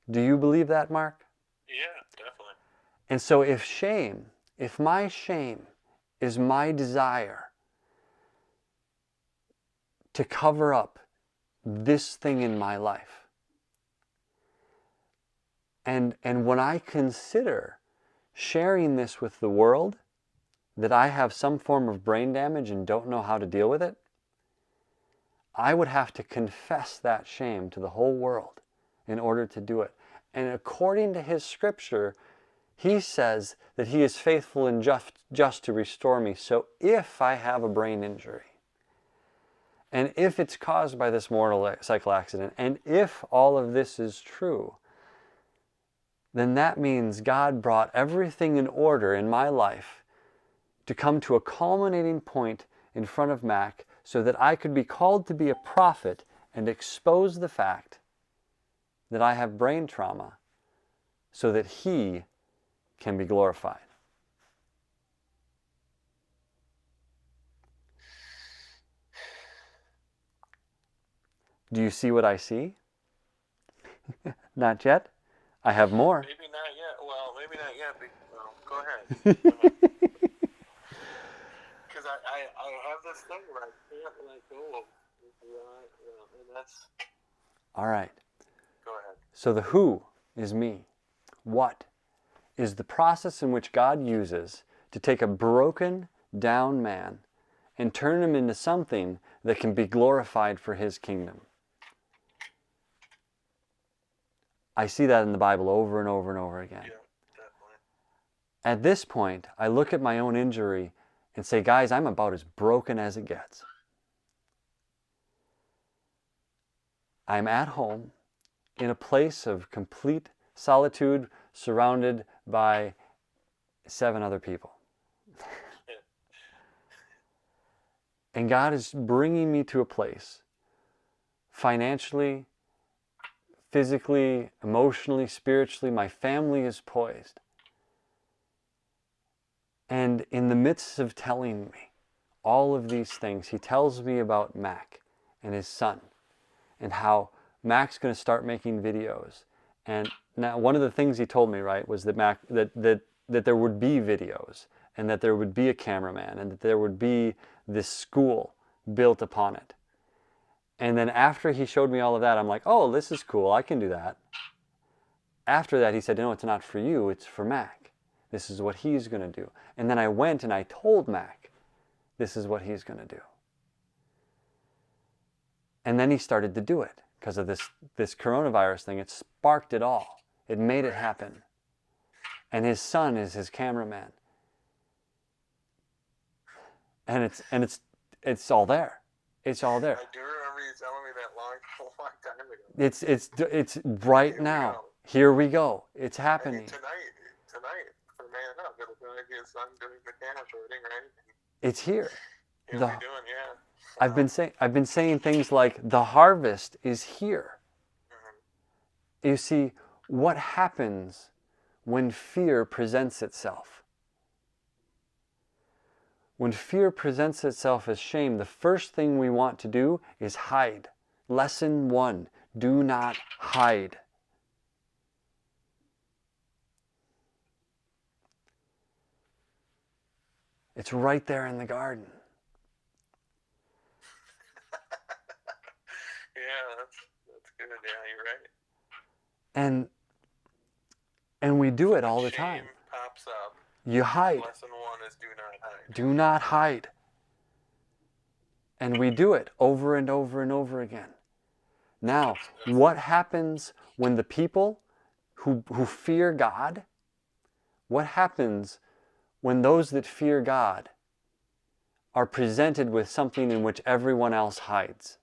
Do you believe that, Mark? Yeah, definitely. And so if my shame is my desire to cover up this thing in my life, and when I consider sharing this with the world, that I have some form of brain damage and don't know how to deal with it, I would have to confess that shame to the whole world in order to do it. And according to his scripture, he says that he is faithful and just to restore me. So if I have a brain injury, and if it's caused by this motorcycle accident, and if all of this is true, then that means God brought everything in order in my life to come to a culminating point in front of Mac so that I could be called to be a prophet and expose the fact that I have brain trauma so that he can be glorified. Do you see what I see? Not yet? I have more. Maybe not yet. Well, maybe not yet. Well, go ahead. Because I have this thing where I can't let go of, and that's... All right. Go ahead. So the who is me. What is the process in which God uses to take a broken down man and turn him into something that can be glorified for his kingdom? I see that in the Bible over and over and over again. Yeah, definitely. At this point, I look at my own injury and say, guys, I'm about as broken as it gets. I'm at home in a place of complete solitude, surrounded by 7 other people. And God is bringing me to a place, financially, physically, emotionally, spiritually, my family is poised. And in the midst of telling me all of these things, he tells me about Mac and his son and how Mac's going to start making videos. And now one of the things he told me, right, was that that there would be videos and that there would be a cameraman and that there would be this school built upon it. And then after he showed me all of that, I'm like, oh, this is cool. I can do that. After that, he said, no, it's not for you. It's for Mac. This is what he's going to do. And then I went and I told Mac, this is what he's going to do. And then he started to do it because of this coronavirus thing. It sparked it all. It made it happen. And his son is his cameraman. And it's all there. It's all there. I do remember you telling me that long time ago. It's right now. Here we go. It's happening. Tonight, for Man Up, it'll be his son doing the camera shooting, right? It's here. He'll be doing, yeah. I've been saying things like the harvest is here. Mm-hmm. You see, what happens when fear presents itself? When fear presents itself as shame, the first thing we want to do is hide. Lesson 1, do not hide. It's right there in the garden. Yeah, that's good. Yeah, you're right. And we do it all the time. Shame pops up. You hide. Lesson 1 is do not hide. Do not hide. And we do it over and over and over again. Now, what happens when the people who fear God, what happens when those that fear God are presented with something in which everyone else hides?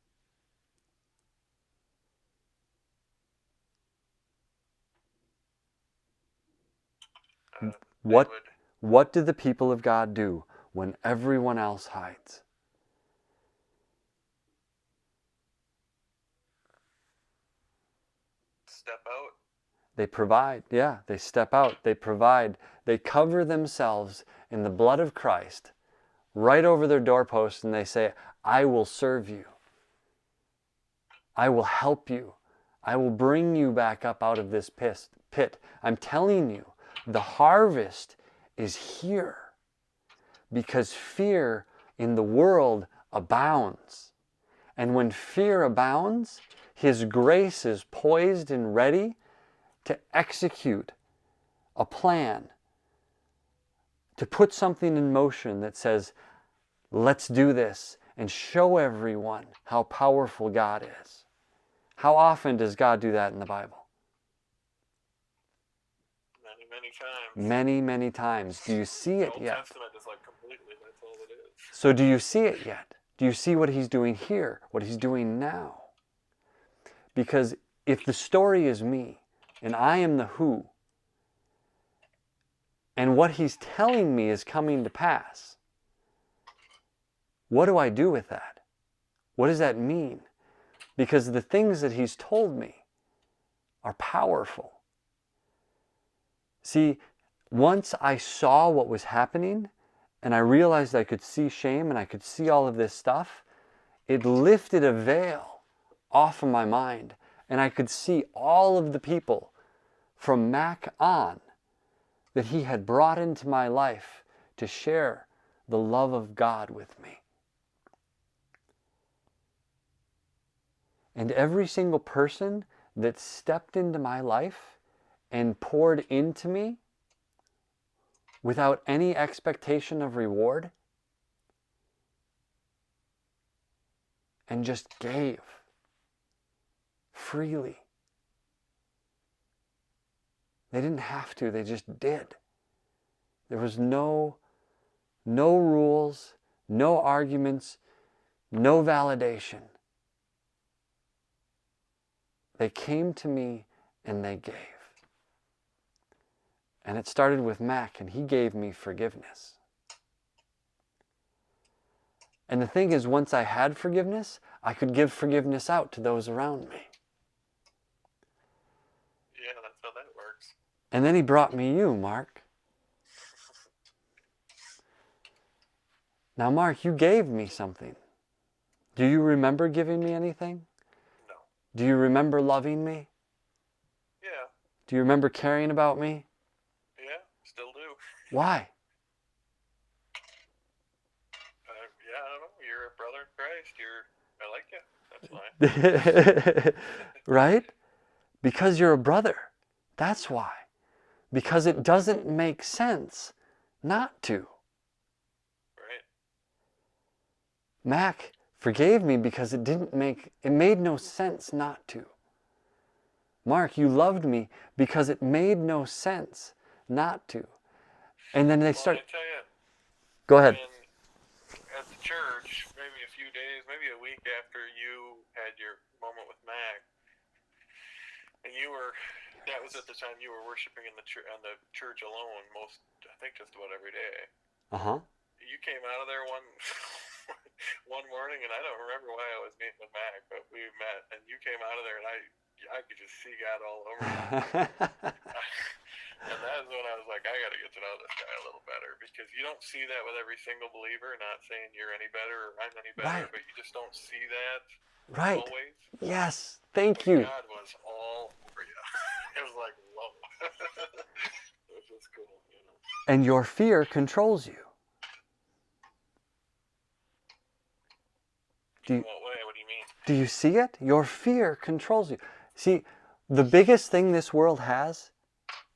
What do the people of God do when everyone else hides? Step out. They provide. Yeah, they step out. They provide. They cover themselves in the blood of Christ right over their doorpost, and they say, I will serve you. I will help you. I will bring you back up out of this pit. I'm telling you, the harvest is here because fear in the world abounds. And when fear abounds, His grace is poised and ready to execute a plan, to put something in motion that says, let's do this, and show everyone how powerful God is. How often does God do that in the Bible? Many, many times. Many, many times. Do you see it The Old yet? Testament is like completely, that's all it is. So do you see it yet? Do you see what he's doing here? What he's doing now? Because if the story is me, and I am the who, and what he's telling me is coming to pass, what do I do with that? What does that mean? Because the things that he's told me are powerful. See, once I saw what was happening, and I realized I could see shame and I could see all of this stuff, it lifted a veil off of my mind, and I could see all of the people from Mac on that he had brought into my life to share the love of God with me. And every single person that stepped into my life and poured into me without any expectation of reward and just gave freely. They didn't have to, they just did. There was no rules, no arguments, no validation. They came to me and they gave. And it started with Mac, and he gave me forgiveness. And the thing is, once I had forgiveness, I could give forgiveness out to those around me. Yeah, that's how that works. And then he brought me you, Mark. Now, Mark, you gave me something. Do you remember giving me anything? No. Do you remember loving me? Yeah. Do you remember caring about me? Yeah, still do. Why? Yeah, I don't know. You're a brother in Christ. I like you. That's why. Right? Because you're a brother. That's why. Because it doesn't make sense not to. Right. Mac forgave me because it made no sense not to. Mark, you loved me because it made no sense not to. And then they start. I tell you, Go ahead. At the church, maybe a few days, maybe a week after you had your moment with Mac, and that was at the time you were worshiping on the church alone, I think just about every day. You came out of there one morning, and I don't remember why I was meeting with Mac, but we met, and you came out of there, and I could just see God all over you. And that's when I was like, I got to get to know this guy a little better, because you don't see that with every single believer. Not saying you're any better or I'm any better, but you just don't see that always. Yes, thank you. God was all over you. It was like, whoa. It was just cool, you know. And your fear controls you. In what way? What do you mean? Do you see it? Your fear controls you. See, the biggest thing this world has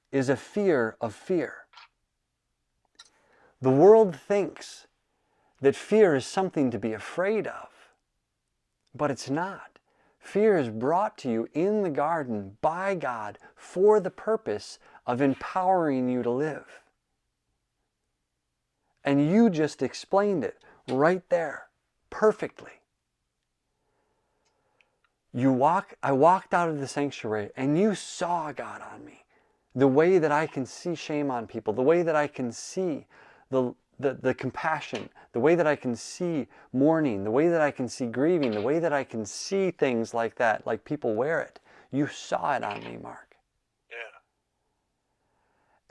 is a fear of fear. The world thinks that fear is something to be afraid of, but it's not. Fear is brought to you in the garden by God for the purpose of empowering you to live. And you just explained it right there, perfectly. I walked out of the sanctuary and you saw God on me. The way that I can see shame on people, the way that I can see the compassion, the way that I can see mourning, the way that I can see grieving, the way that I can see things like that, like people wear it. You saw it on me, Mark. Yeah.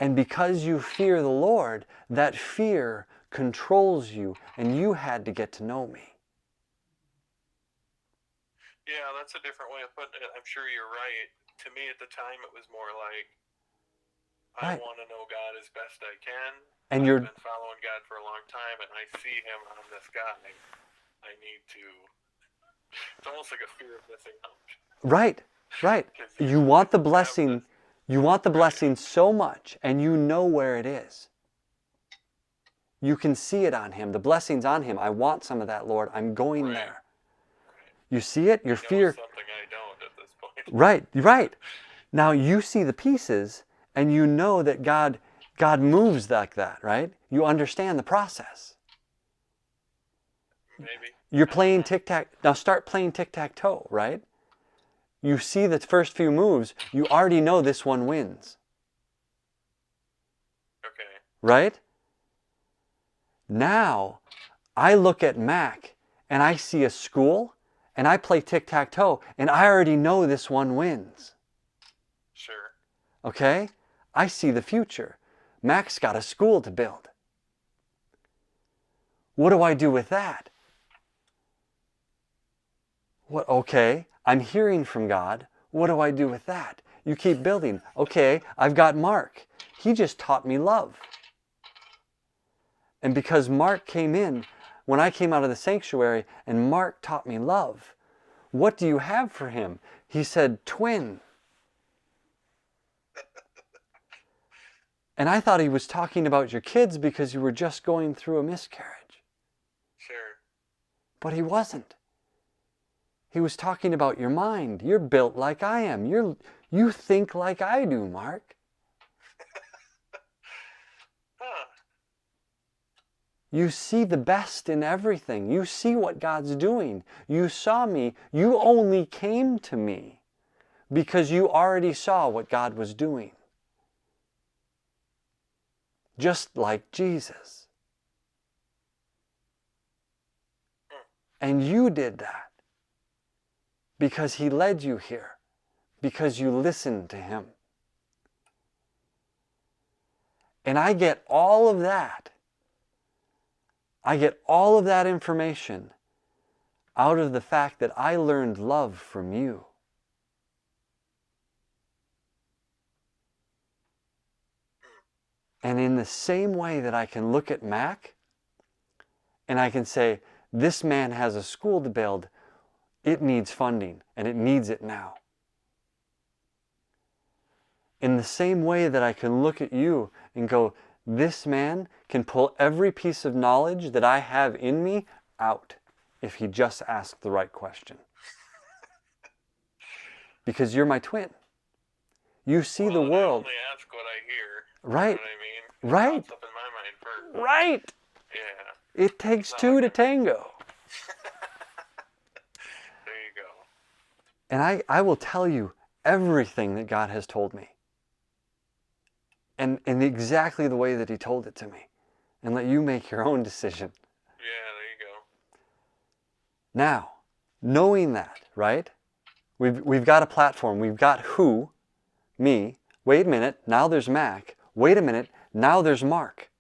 And because you fear the Lord, that fear controls you, and you had to get to know me. Yeah, that's a different way of putting it. I'm sure you're right. To me at the time, it was more like, I want to know God as best I can. And I've been following God for a long time, and I see Him on this guy. I need to. It's almost like a fear of missing out. Right. You want the blessing. You want the blessing so much, and you know where it is. You can see it on him. The blessing's on him. I want some of that, Lord. I'm going Right. there. You see it? Your fear. Something I don't at this point. Right. Now you see the pieces and you know that God moves like that, right? You understand the process. Maybe. You're playing tic-tac. Now start playing tic-tac-toe, right? You see the first few moves. You already know this one wins. Okay. Right? Now, I look at Mac and I see a school and I play tic-tac-toe and I already know this one wins. Sure. Okay? I see the future. Mac's got a school to build. What do I do with that? What? Okay, I'm hearing from God. What do I do with that? You keep building. Okay, I've got Mark. He just taught me love. And because Mark came in, when I came out of the sanctuary and Mark taught me love, what do you have for him? He said, twin. And I thought he was talking about your kids because you were just going through a miscarriage. Sure. But he wasn't. He was talking about your mind. You're built like I am. You think like I do, Mark. Huh. You see the best in everything. You see what God's doing. You saw me. You only came to me because you already saw what God was doing. Just like Jesus. And you did that because he led you here, because you listened to him. And I get all of that. I get all of that information out of the fact that I learned love from you. And in the same way that I can look at Mac and I can say, this man has a school to build, it needs funding and it needs it now. In the same way that I can look at you and go, this man can pull every piece of knowledge that I have in me out if he just asked the right question. Because you're my twin. You see the world. I only ask what I hear. Right. You know what I mean? Right. It pops up in my mind first. Right. Yeah. It takes two to tango. There you go. And I will tell you everything that God has told me. And exactly the way that he told it to me. And let you make your own decision. Yeah, there you go. Now, knowing that, right? We've got a platform. We've got who, me. Wait a minute, now there's Mac. Wait a minute, now there's Mark.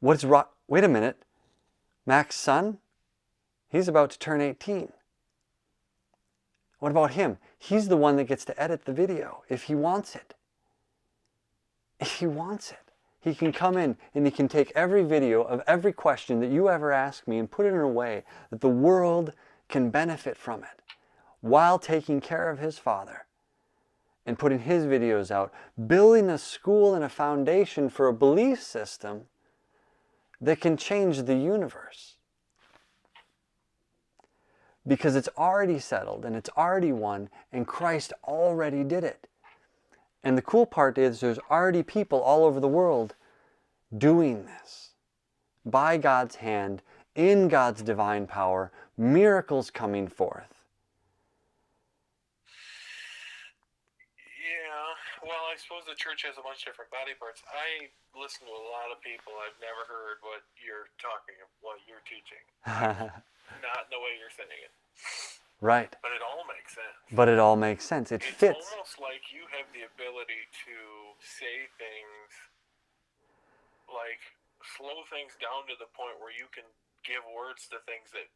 Wait a minute, Mac's son? He's about to turn 18. What about him? He's the one that gets to edit the video if he wants it. If he wants it. He can come in and he can take every video of every question that you ever ask me and put it in a way that the world can benefit from it while taking care of his father and putting his videos out, building a school and a foundation for a belief system that can change the universe. Because it's already settled and it's already won and Christ already did it. And the cool part is there's already people all over the world doing this by God's hand, in God's divine power, miracles coming forth. Yeah, well, I suppose the church has a bunch of different body parts. I listen to a lot of people. I've never heard what you're teaching. Not in the way you're saying it. Right. But it all makes sense. It It's fits. It's almost like you have the ability to say things, like slow things down to the point where you can give words to things that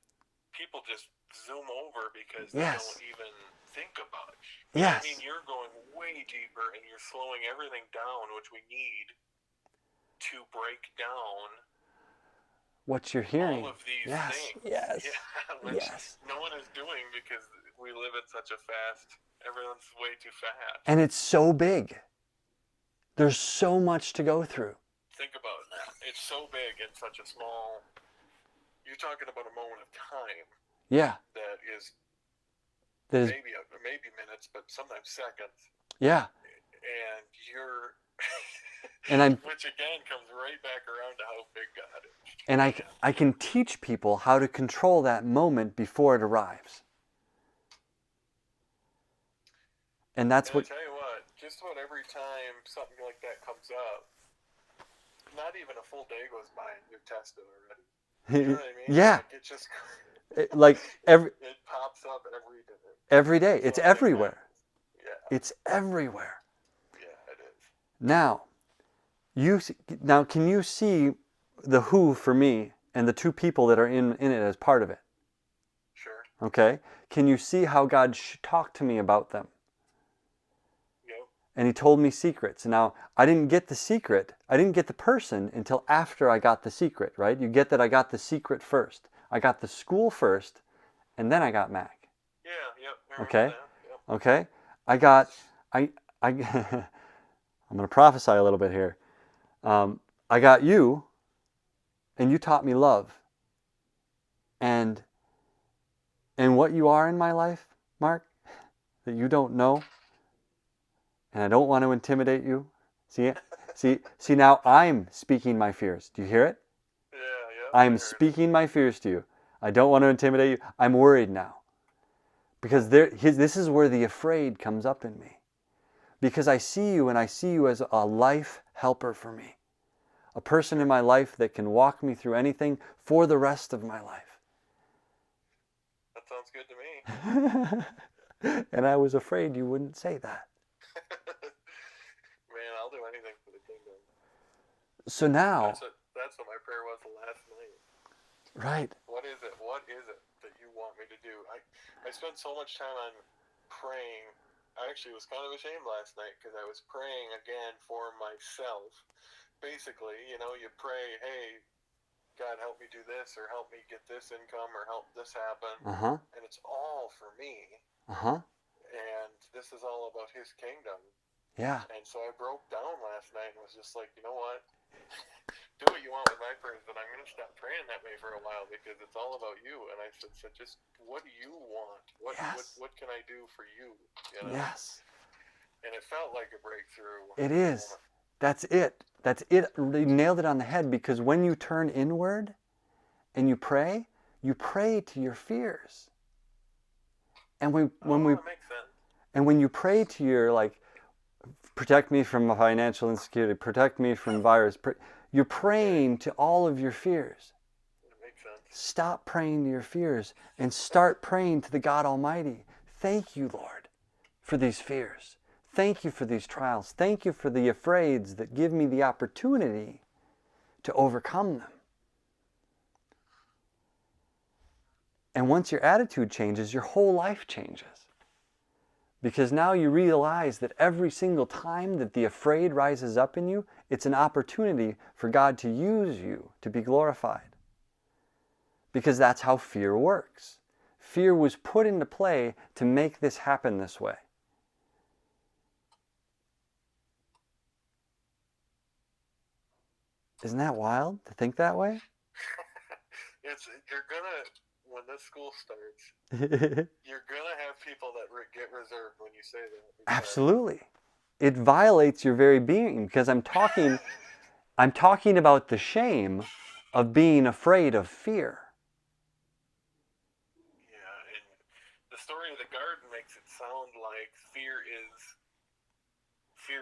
people just zoom over because they don't even think about it. Yes. I mean, you're going way deeper and you're slowing everything down, which we need to break down what you're hearing. all of these things. Yes. Which no one is doing because we live at such a everyone's way too fast. And it's so big. There's so much to go through. Think about that. It's so big in such a small. You're talking about a moment of time Yeah. that is That is, maybe minutes, but sometimes seconds. yeah. And you're, And I'm which again comes right back around to how big God is. and Man. I can teach people how to control that moment before it arrives. And that's And I what tell you what, just about every time something like that comes up, not even a full day goes by and you're tested already. You know what I mean? yeah. Like it just Like it pops up every day. every day. It's everywhere. Yeah. It's everywhere. Yeah, it is. Now, can you see the who for me and the two people that are in it as part of it? Sure. Okay? Can you see how God talked to me about them? Yep. And he told me secrets. Now, I didn't get the secret. I didn't get the person until after I got the secret, right? You get that I got the secret first. I got the school first, and then I got Mac. Yeah, yep. I remember Okay? that. Yep. Okay? I I'm going to prophesy a little bit here. I got you, and you taught me love. And what you are in my life, Mark, that you don't know, and I don't want to intimidate you. See it? See now I'm speaking my fears. Do you hear it? Yeah, yep. I'm speaking my fears to you. I don't want to intimidate you. I'm worried now. Because this is where the afraid comes up in me. Because I see you and I see you as a life helper for me. A person in my life that can walk me through anything for the rest of my life. That sounds good to me. And I was afraid you wouldn't say that. Man, I'll do anything for the kingdom. So now... That's what my prayer was last night. Right. What is it? What is it that you want me to do? I spent so much time on praying. I actually was kind of ashamed last night because I was praying again for myself. Basically, you pray, hey, God, help me do this, or help me get this income, or help this happen. And it's all for me. And this is all about his kingdom. Yeah. And so I broke down last night and was just like, you know what? Do what you want with my prayers, but I'm going to stop praying that way for a while because it's all about you. And I said, so just what do you want? What can I do for you? Yes. And it felt like a breakthrough. It is. That's it. That's it. You nailed it on the head, because when you turn inward and you pray to your fears. And when you pray to your, like, protect me from financial insecurity, protect me from virus, you're praying to all of your fears. That makes sense. Stop praying to your fears and start praying to the God Almighty. Thank you, Lord, for these fears. Thank you for these trials. Thank you for the afraids that give me the opportunity to overcome them. And once your attitude changes, your whole life changes. Because now you realize that every single time that the afraid rises up in you, it's an opportunity for God to use you to be glorified. Because that's how fear works. Fear was put into play to make this happen this way. Isn't that wild to think that way? When this school starts, you're gonna have people that get reserved when you say that. Absolutely. It violates your very being, because I'm talking about the shame of being afraid of fear. Yeah, and the story of the garden makes it sound like fear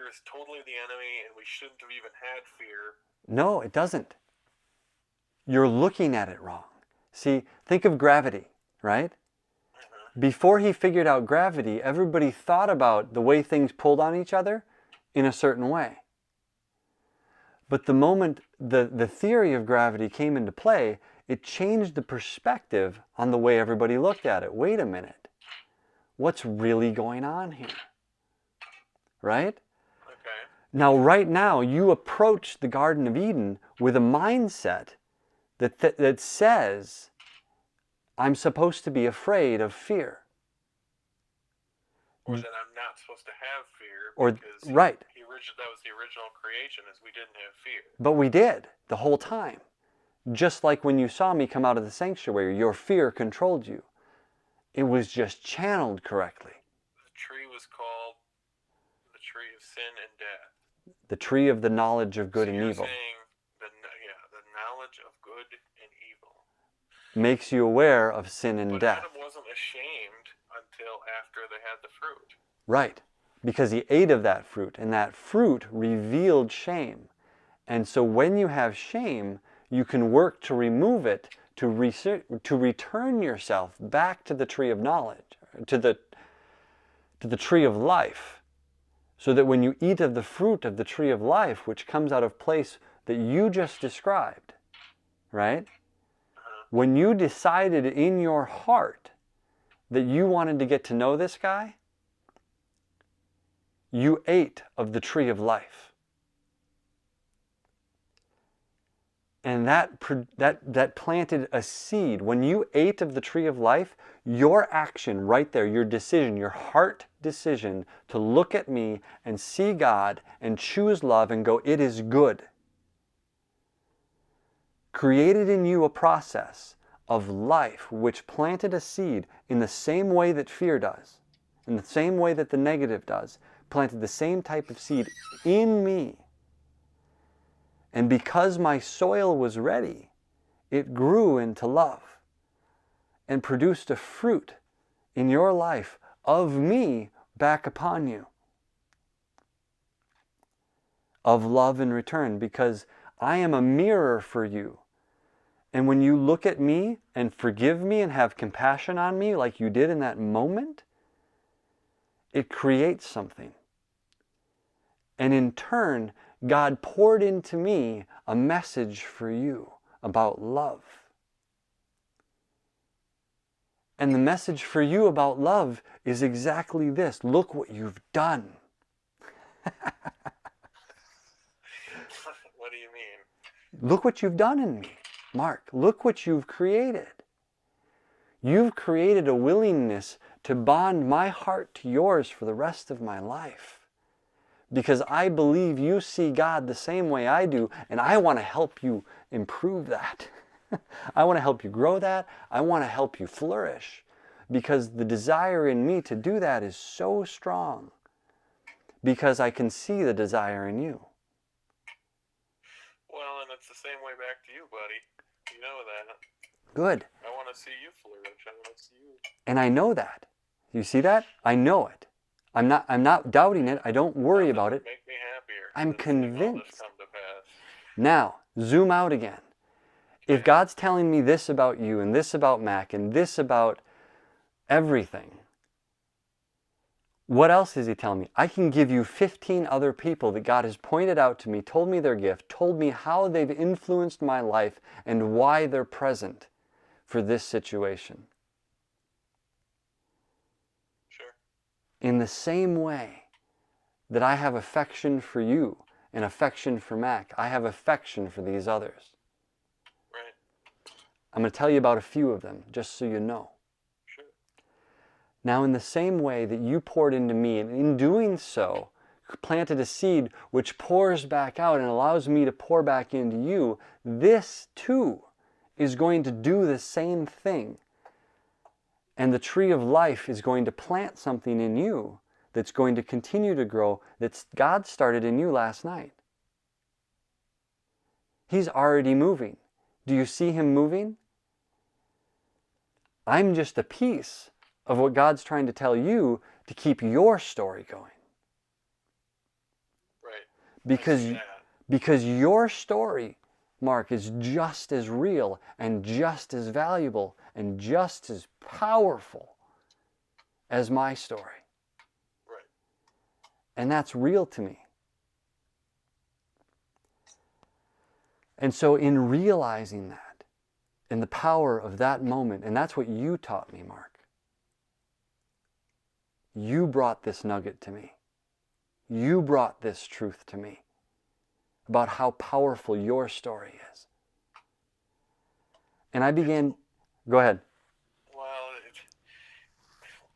is totally the enemy, and we shouldn't have even had fear. No, it doesn't. You're looking at it wrong. See, think of gravity, right? Before he figured out gravity, everybody thought about the way things pulled on each other in a certain way. But the moment the theory of gravity came into play, it changed the perspective on the way everybody looked at it. Wait a minute. What's really going on here? Right? Okay. Now, right now, you approach the Garden of Eden with a mindset that says, I'm supposed to be afraid of fear. Or that I'm not supposed to have fear, or because right. he that was the original creation, is we didn't have fear. But we did the whole time. Just like when you saw me come out of the sanctuary, your fear controlled you. It was just channeled correctly. The tree was called the tree of sin and death. The tree of the knowledge of good so and you're evil. saying the knowledge of good and evil Makes you aware of sin and but death. Adam wasn't ashamed until after they had the fruit. Right. Because he ate of that fruit, and that fruit revealed shame. And so when you have shame, you can work to remove it, to return yourself back to the tree of knowledge, to the tree of life. So that when you eat of the fruit of the tree of life, which comes out of place that you just described, right? When you decided in your heart that you wanted to get to know this guy, you ate of the tree of life. And that planted a seed. When you ate of the tree of life, your action right there, your decision, your heart decision to look at me and see God and choose love and go, it is good, created in you a process of life which planted a seed in the same way that fear does, in the same way that the negative does, planted the same type of seed in me. And because my soil was ready, it grew into love and produced a fruit in your life of me back upon you. Of love in return, because I am a mirror for you. And when you look at me and forgive me and have compassion on me like you did in that moment, it creates something. And in turn, God poured into me a message for you about love. And the message for you about love is exactly this. Look what you've done. What do you mean? Look what you've done in me, Mark. Look what you've created. You've created a willingness to bond my heart to yours for the rest of my life. Because I believe you see God the same way I do, and I want to help you improve that. I want to help you grow that. I want to help you flourish. Because the desire in me to do that is so strong. Because I can see the desire in you. Well, and it's the same way back to you, buddy. You know that. Good. I want to see you flourish. I want to see you. And I know that. You see that? I know it. I'm not doubting it. I don't worry about it. Make me happier. I'm convinced. Come to pass. Now, zoom out again. If God's telling me this about you and this about Mac and this about everything, what else is he telling me? I can give you 15 other people that God has pointed out to me, told me their gift, told me how they've influenced my life and why they're present for this situation. Sure. In the same way that I have affection for you and affection for Mac, I have affection for these others. Right. I'm going to tell you about a few of them, just so you know. Sure. Now, in the same way that you poured into me, and in doing so, planted a seed which pours back out and allows me to pour back into you, this too is going to do the same thing. And the tree of life is going to plant something in you that's going to continue to grow, that God started in you last night. He's already moving. Do you see him moving? I'm just a piece of what God's trying to tell you to keep your story going. Right. Because your story, Mark, is just as real and just as valuable and just as powerful as my story. Right. And that's real to me. And so in realizing that, in the power of that moment, and that's what you taught me, Mark. You brought this nugget to me. You brought this truth to me about how powerful your story is. And I began, go ahead. Well,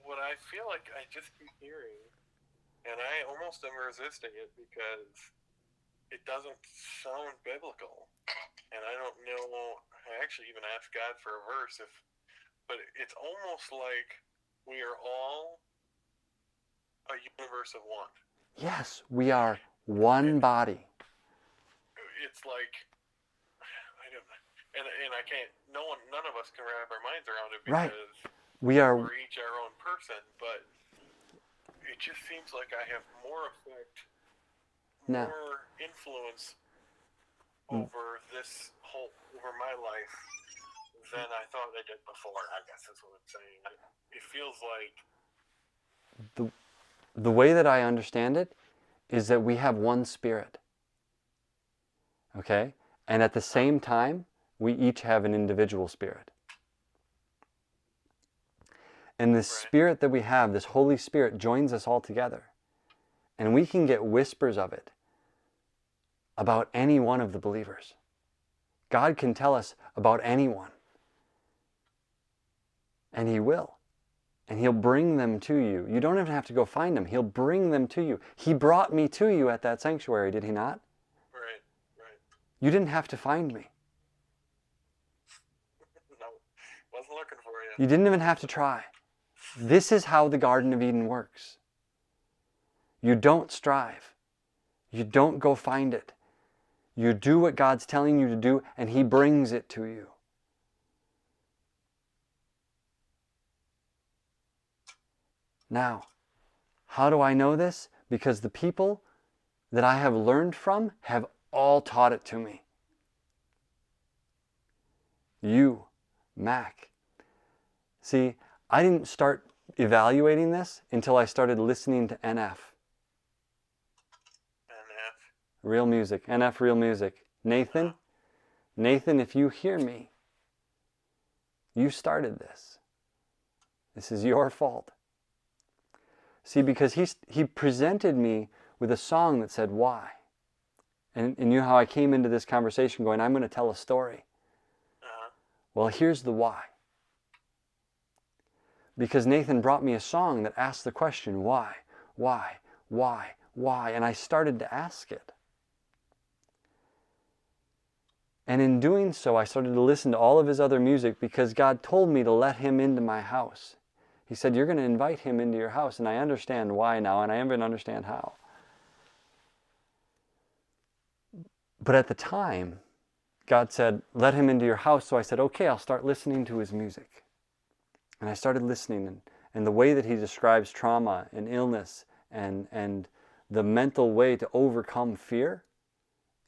what I feel like I just keep hearing, And I almost am resisting it because it doesn't sound biblical. And I don't know, I actually even asked God for a verse, but it's almost like we are all a universe of one. Yes, we are one body. It's like, I don't know. And I can't, none of us can wrap our minds around it Right. because We are. we're each our own person, but it just seems like I have more effect, Now, more influence over over my life than I thought I did before. I guess that's what I'm saying. It feels like the way that I understand it is that we have one spirit. Okay? And at the same time, we each have an individual spirit. And this right, spirit that we have, this Holy Spirit, joins us all together. And we can get whispers of it about any one of the believers. God can tell us about anyone. And He will. And He'll bring them to you. You don't even have to go find them. He'll bring them to you. He brought me to you at that sanctuary, did He not? right, right. You didn't have to find me. No, wasn't looking for you. You didn't even have to try. This is how the Garden of Eden works. You don't strive. You don't go find it. You do what God's telling you to do, and He brings it to you. Now, how do I know this? Because the people that I have learned from have all taught it to me. You, Mac. See, I didn't start evaluating this until I started listening to NF. Real music. NF Real Music. Nathan, if you hear me, you started this. This is your fault. See, because he presented me with a song that said, why? And you know how I came into this conversation going, I'm going to tell a story. Well, here's the why. Because Nathan brought me a song that asked the question, why? Why? Why? Why? And I started to ask it. And in doing so, I started to listen to all of his other music because God told me to let him into my house. He said, you're going to invite him into your house. And I understand why now, and I even understand how. But at the time, God said, let him into your house. So I said, okay, I'll start listening to his music. And I started listening. And the way that he describes trauma and illness and the mental way to overcome fear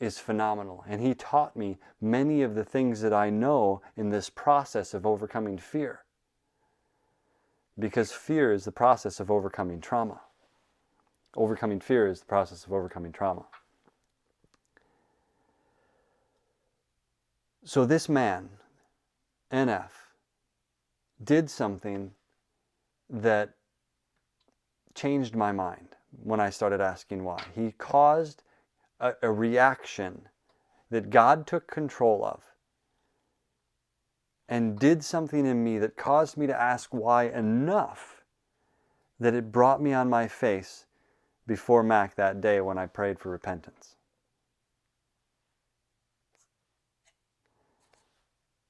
is phenomenal. And he taught me many of the things that I know in this process of overcoming fear. Because fear is the process of overcoming trauma. Overcoming fear is the process of overcoming trauma. So this man, NF, did something that changed my mind when I started asking why. He caused a reaction that God took control of and did something in me that caused me to ask why enough that it brought me on my face before Mac that day when I prayed for repentance.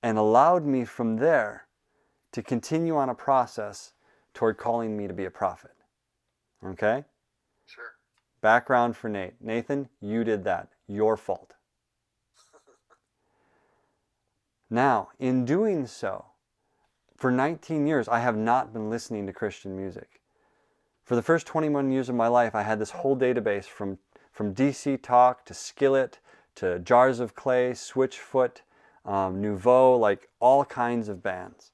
And allowed me from there to continue on a process toward calling me to be a prophet. Okay? Sure. Background for Nate. Nathan, you did that. Your fault. Now, in doing so, for 19 years, I have not been listening to Christian music. For the first 21 years of my life, I had this whole database from DC Talk to Skillet to Jars of Clay, Switchfoot, Nouveau, like all kinds of bands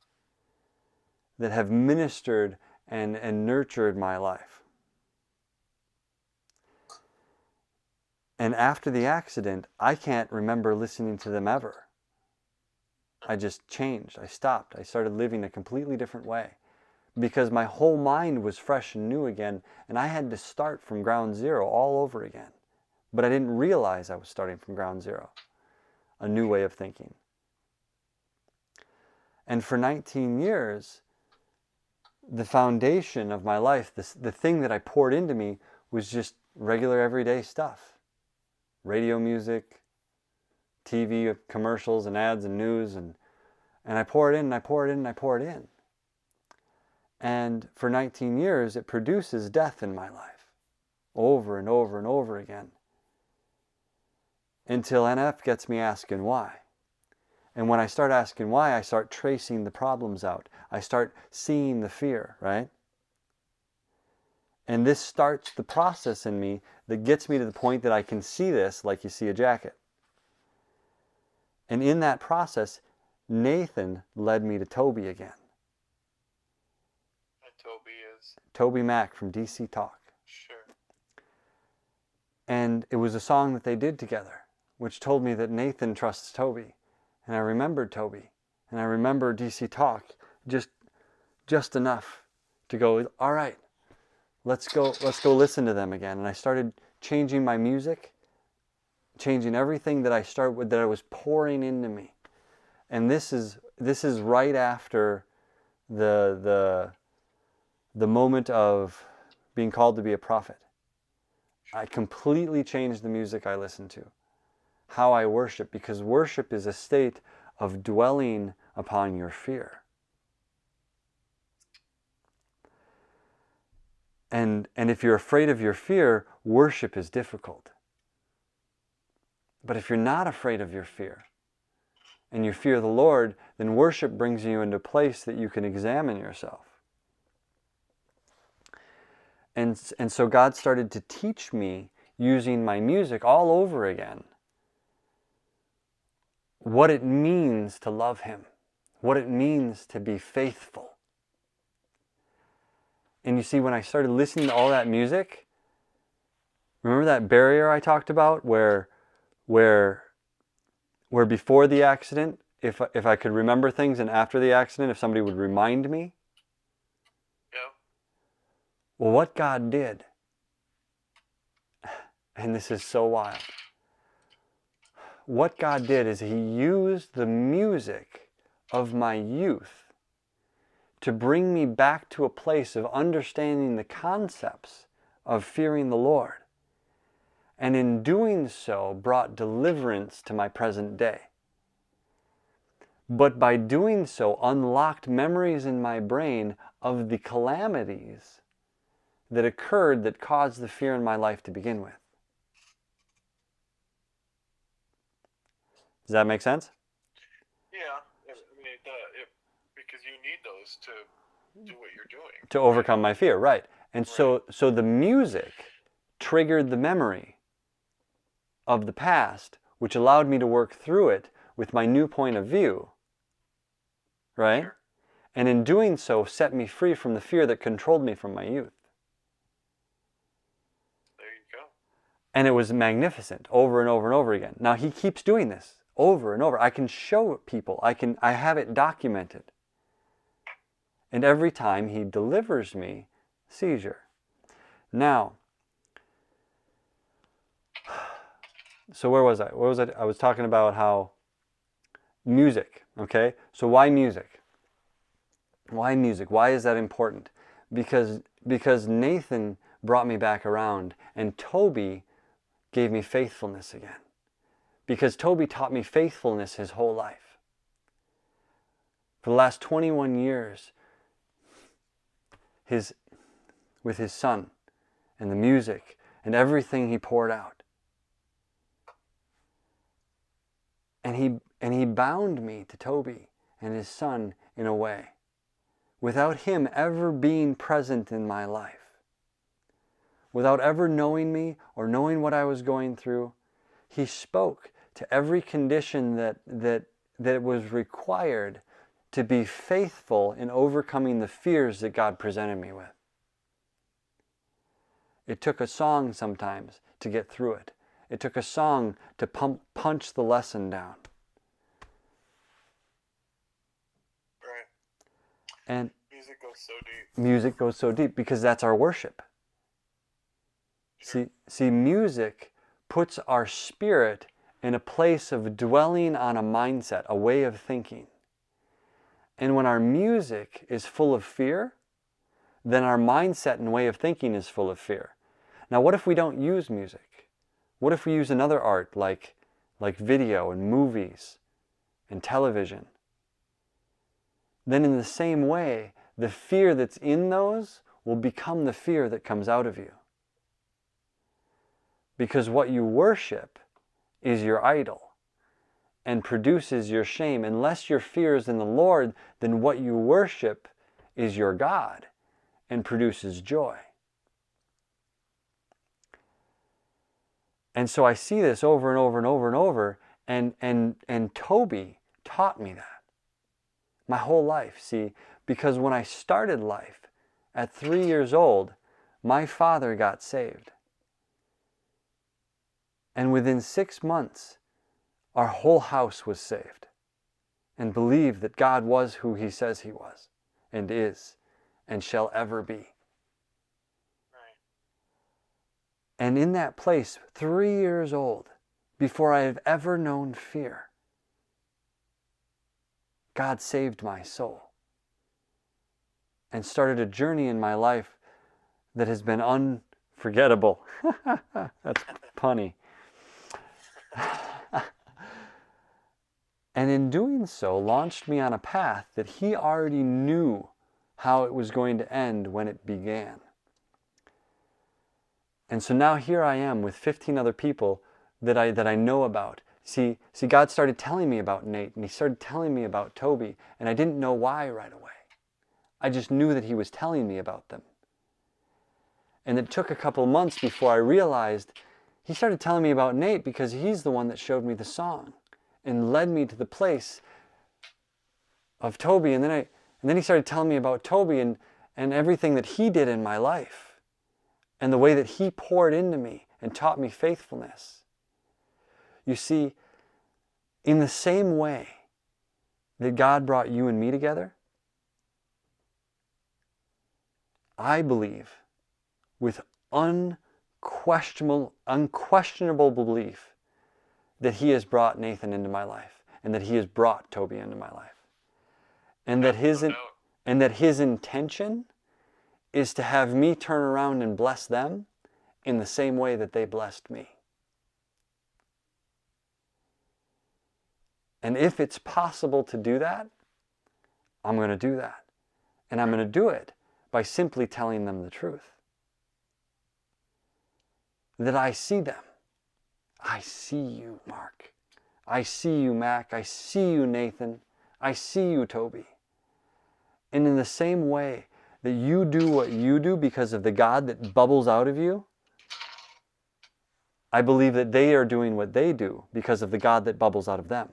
that have ministered and nurtured my life. And after the accident, I can't remember listening to them ever. I just changed. I stopped. I started living a completely different way because my whole mind was fresh and new again, and I had to start from ground zero all over again. But I didn't realize I was starting from ground zero, a new way of thinking. And for 19 years, the foundation of my life, the thing that I poured into me, was just regular everyday stuff. Radio music, TV commercials and ads and news, and I pour it in and I pour it in and I pour it in. And for 19 years, it produces death in my life, over and over and over again, until NF gets me asking why. And when I start asking why, I start tracing the problems out. I start seeing the fear, right? And this starts the process in me that gets me to the point that I can see this like you see a jacket. And in that process, Nathan led me to Toby again. And Toby is? Toby Mac from DC Talk. Sure. And it was a song that they did together, which told me that Nathan trusts Toby. And I remembered Toby. And I remember DC Talk just enough to go, all right, let's go listen to them again. And I started changing my music, changing everything that I was pouring into me. And this is right after the moment of being called to be a prophet. I completely changed the music I listened to, how I worship, because worship is a state of dwelling upon your fear. And if you're afraid of your fear, worship is difficult. But if you're not afraid of your fear, and you fear the Lord, then worship brings you into a place that you can examine yourself. And so God started to teach me, using my music all over again, what it means to love Him, what it means to be faithful. And you see, when I started listening to all that music, remember that barrier I talked about where before the accident, if I could remember things, and after the accident, if somebody would remind me? Yeah. Well, what God did, and this is so wild, what God did is He used the music of my youth to bring me back to a place of understanding the concepts of fearing the Lord. And in doing so, brought deliverance to my present day. But by doing so, unlocked memories in my brain of the calamities that occurred that caused the fear in my life to begin with. Does that make sense? Yeah, I mean, because you need those to do what you're doing. To overcome my fear, right. And so the music triggered the memory of the past, which allowed me to work through it with my new point of view, right? Sure. And in doing so, set me free from the fear that controlled me from my youth. There you go. And it was magnificent, over and over and over again. Now He keeps doing this over and over. I can show people, I have it documented. And every time He delivers me, seizure. Now, so where was I? I was talking about how music, okay? So why music? Why music? Why is that important? Because Nathan brought me back around, and Toby gave me faithfulness again. Because Toby taught me faithfulness his whole life. For the last 21 years, with his son and the music and everything he poured out. And he bound me to Toby and his son in a way, without him ever being present in my life. Without ever knowing me or knowing what I was going through, he spoke to every condition that was required to be faithful in overcoming the fears that God presented me with. It took a song sometimes to get through it. It took a song to punch the lesson down. Right. And music goes so deep. Music goes so deep because that's our worship. Sure. See, music puts our spirit in a place of dwelling on a mindset, a way of thinking. And when our music is full of fear, then our mindset and way of thinking is full of fear. Now, what if we don't use music? What if we use another art like video and movies and television? Then in the same way, the fear that's in those will become the fear that comes out of you. Because what you worship is your idol and produces your shame. Unless your fear is in the Lord, then what you worship is your God and produces joy. And so I see this over and over and over and over, and Toby taught me that my whole life. See, because when I started life at 3 years old, my father got saved. And within 6 months, our whole house was saved and believed that God was who He says He was and is and shall ever be. And in that place, 3 years old, before I have ever known fear, God saved my soul and started a journey in my life that has been unforgettable. That's punny. And in doing so, launched me on a path that He already knew how it was going to end when it began. And so now here I am with 15 other people that I know about. See, God started telling me about Nate, and He started telling me about Toby, and I didn't know why right away. I just knew that He was telling me about them. And it took a couple months before I realized He started telling me about Nate because he's the one that showed me the song and led me to the place of Toby. And then He started telling me about Toby and everything that he did in my life and the way that he poured into me and taught me faithfulness. You see, in the same way that God brought you and me together, I believe with unquestionable belief that He has brought Nathan into my life and that He has brought Toby into my life. And that his intention is to have me turn around and bless them in the same way that they blessed me. And if it's possible to do that, I'm going to do that. And I'm going to do it by simply telling them the truth. That I see them. I see you, Mark. I see you, Mac. I see you, Nathan. I see you, Toby. And in the same way that you do what you do because of the God that bubbles out of you, I believe that they are doing what they do because of the God that bubbles out of them.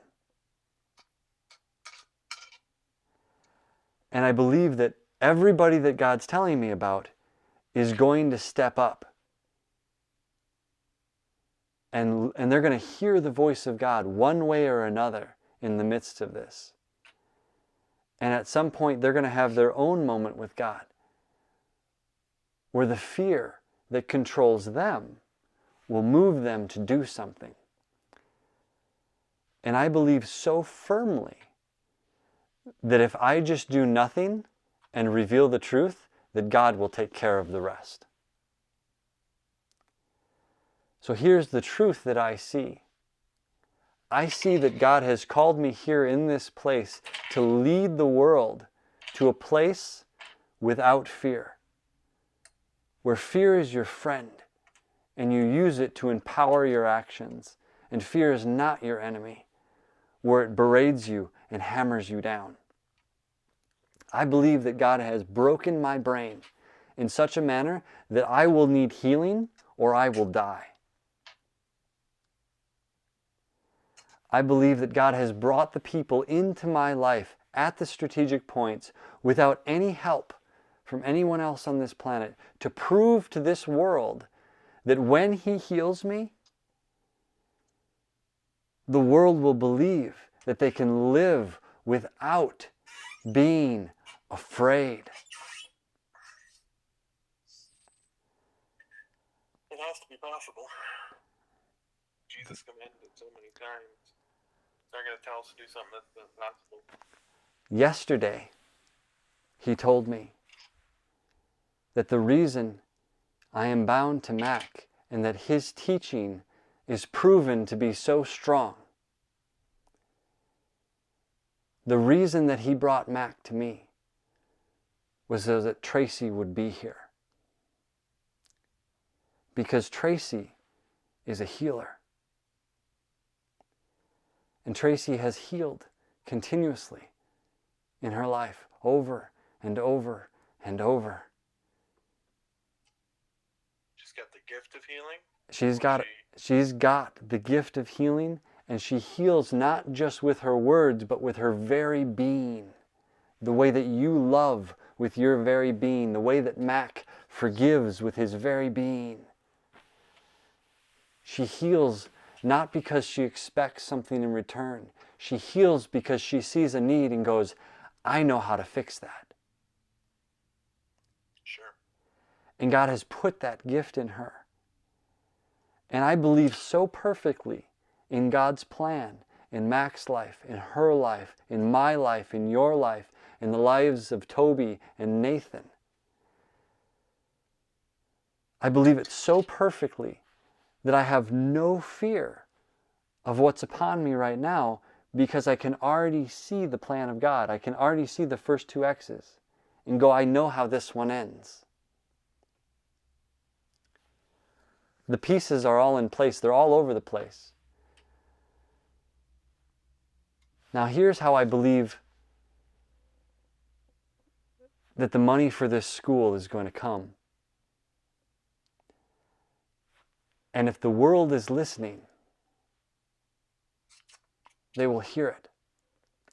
And I believe that everybody that God's telling me about is going to step up. And they're going to hear the voice of God one way or another in the midst of this. And at some point, they're going to have their own moment with God, where the fear that controls them will move them to do something. And I believe so firmly that if I just do nothing and reveal the truth, that God will take care of the rest. So here's the truth that I see. I see that God has called me here in this place to lead the world to a place without fear, where fear is your friend and you use it to empower your actions, and fear is not your enemy, where it berates you and hammers you down. I believe that God has broken my brain in such a manner that I will need healing or I will die. I believe that God has brought the people into my life at the strategic points without any help from anyone else on this planet to prove to this world that when He heals me, the world will believe that they can live without being afraid. It has to be possible. Jesus commanded it so many times. They're going to tell us to do something that's not possible. Yesterday, He told me that the reason I am bound to Mac, and that his teaching is proven to be so strong. The reason that he brought Mac to me was so that Tracy would be here. Because Tracy is a healer. And Tracy has healed continuously in her life, over and over and over. She's got the gift of healing? She's got the gift of healing, and she heals not just with her words, but with her very being. The way that you love with your very being, the way that Mac forgives with his very being. She heals not because she expects something in return. She heals because she sees a need and goes, I know how to fix that. Sure. And God has put that gift in her. And I believe so perfectly in God's plan, in Mac's life, in her life, in my life, in your life, in the lives of Toby and Nathan. I believe it so perfectly that I have no fear of what's upon me right now, because I can already see the plan of God. I can already see the first two X's and go, I know how this one ends. The pieces are all in place. They're all over the place. Now here's how I believe that the money for this school is going to come. And if the world is listening, they will hear it.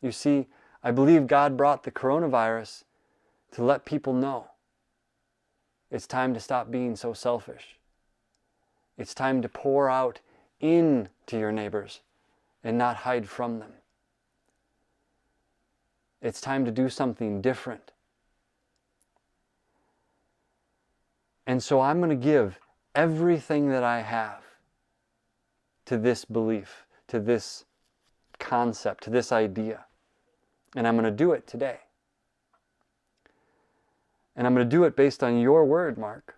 You see, I believe God brought the coronavirus to let people know it's time to stop being so selfish. It's time to pour out into your neighbors and not hide from them. It's time to do something different. And so I'm going to give everything that I have to this belief, to this concept, to this idea. And I'm going to do it today. And I'm going to do it based on your word, Mark,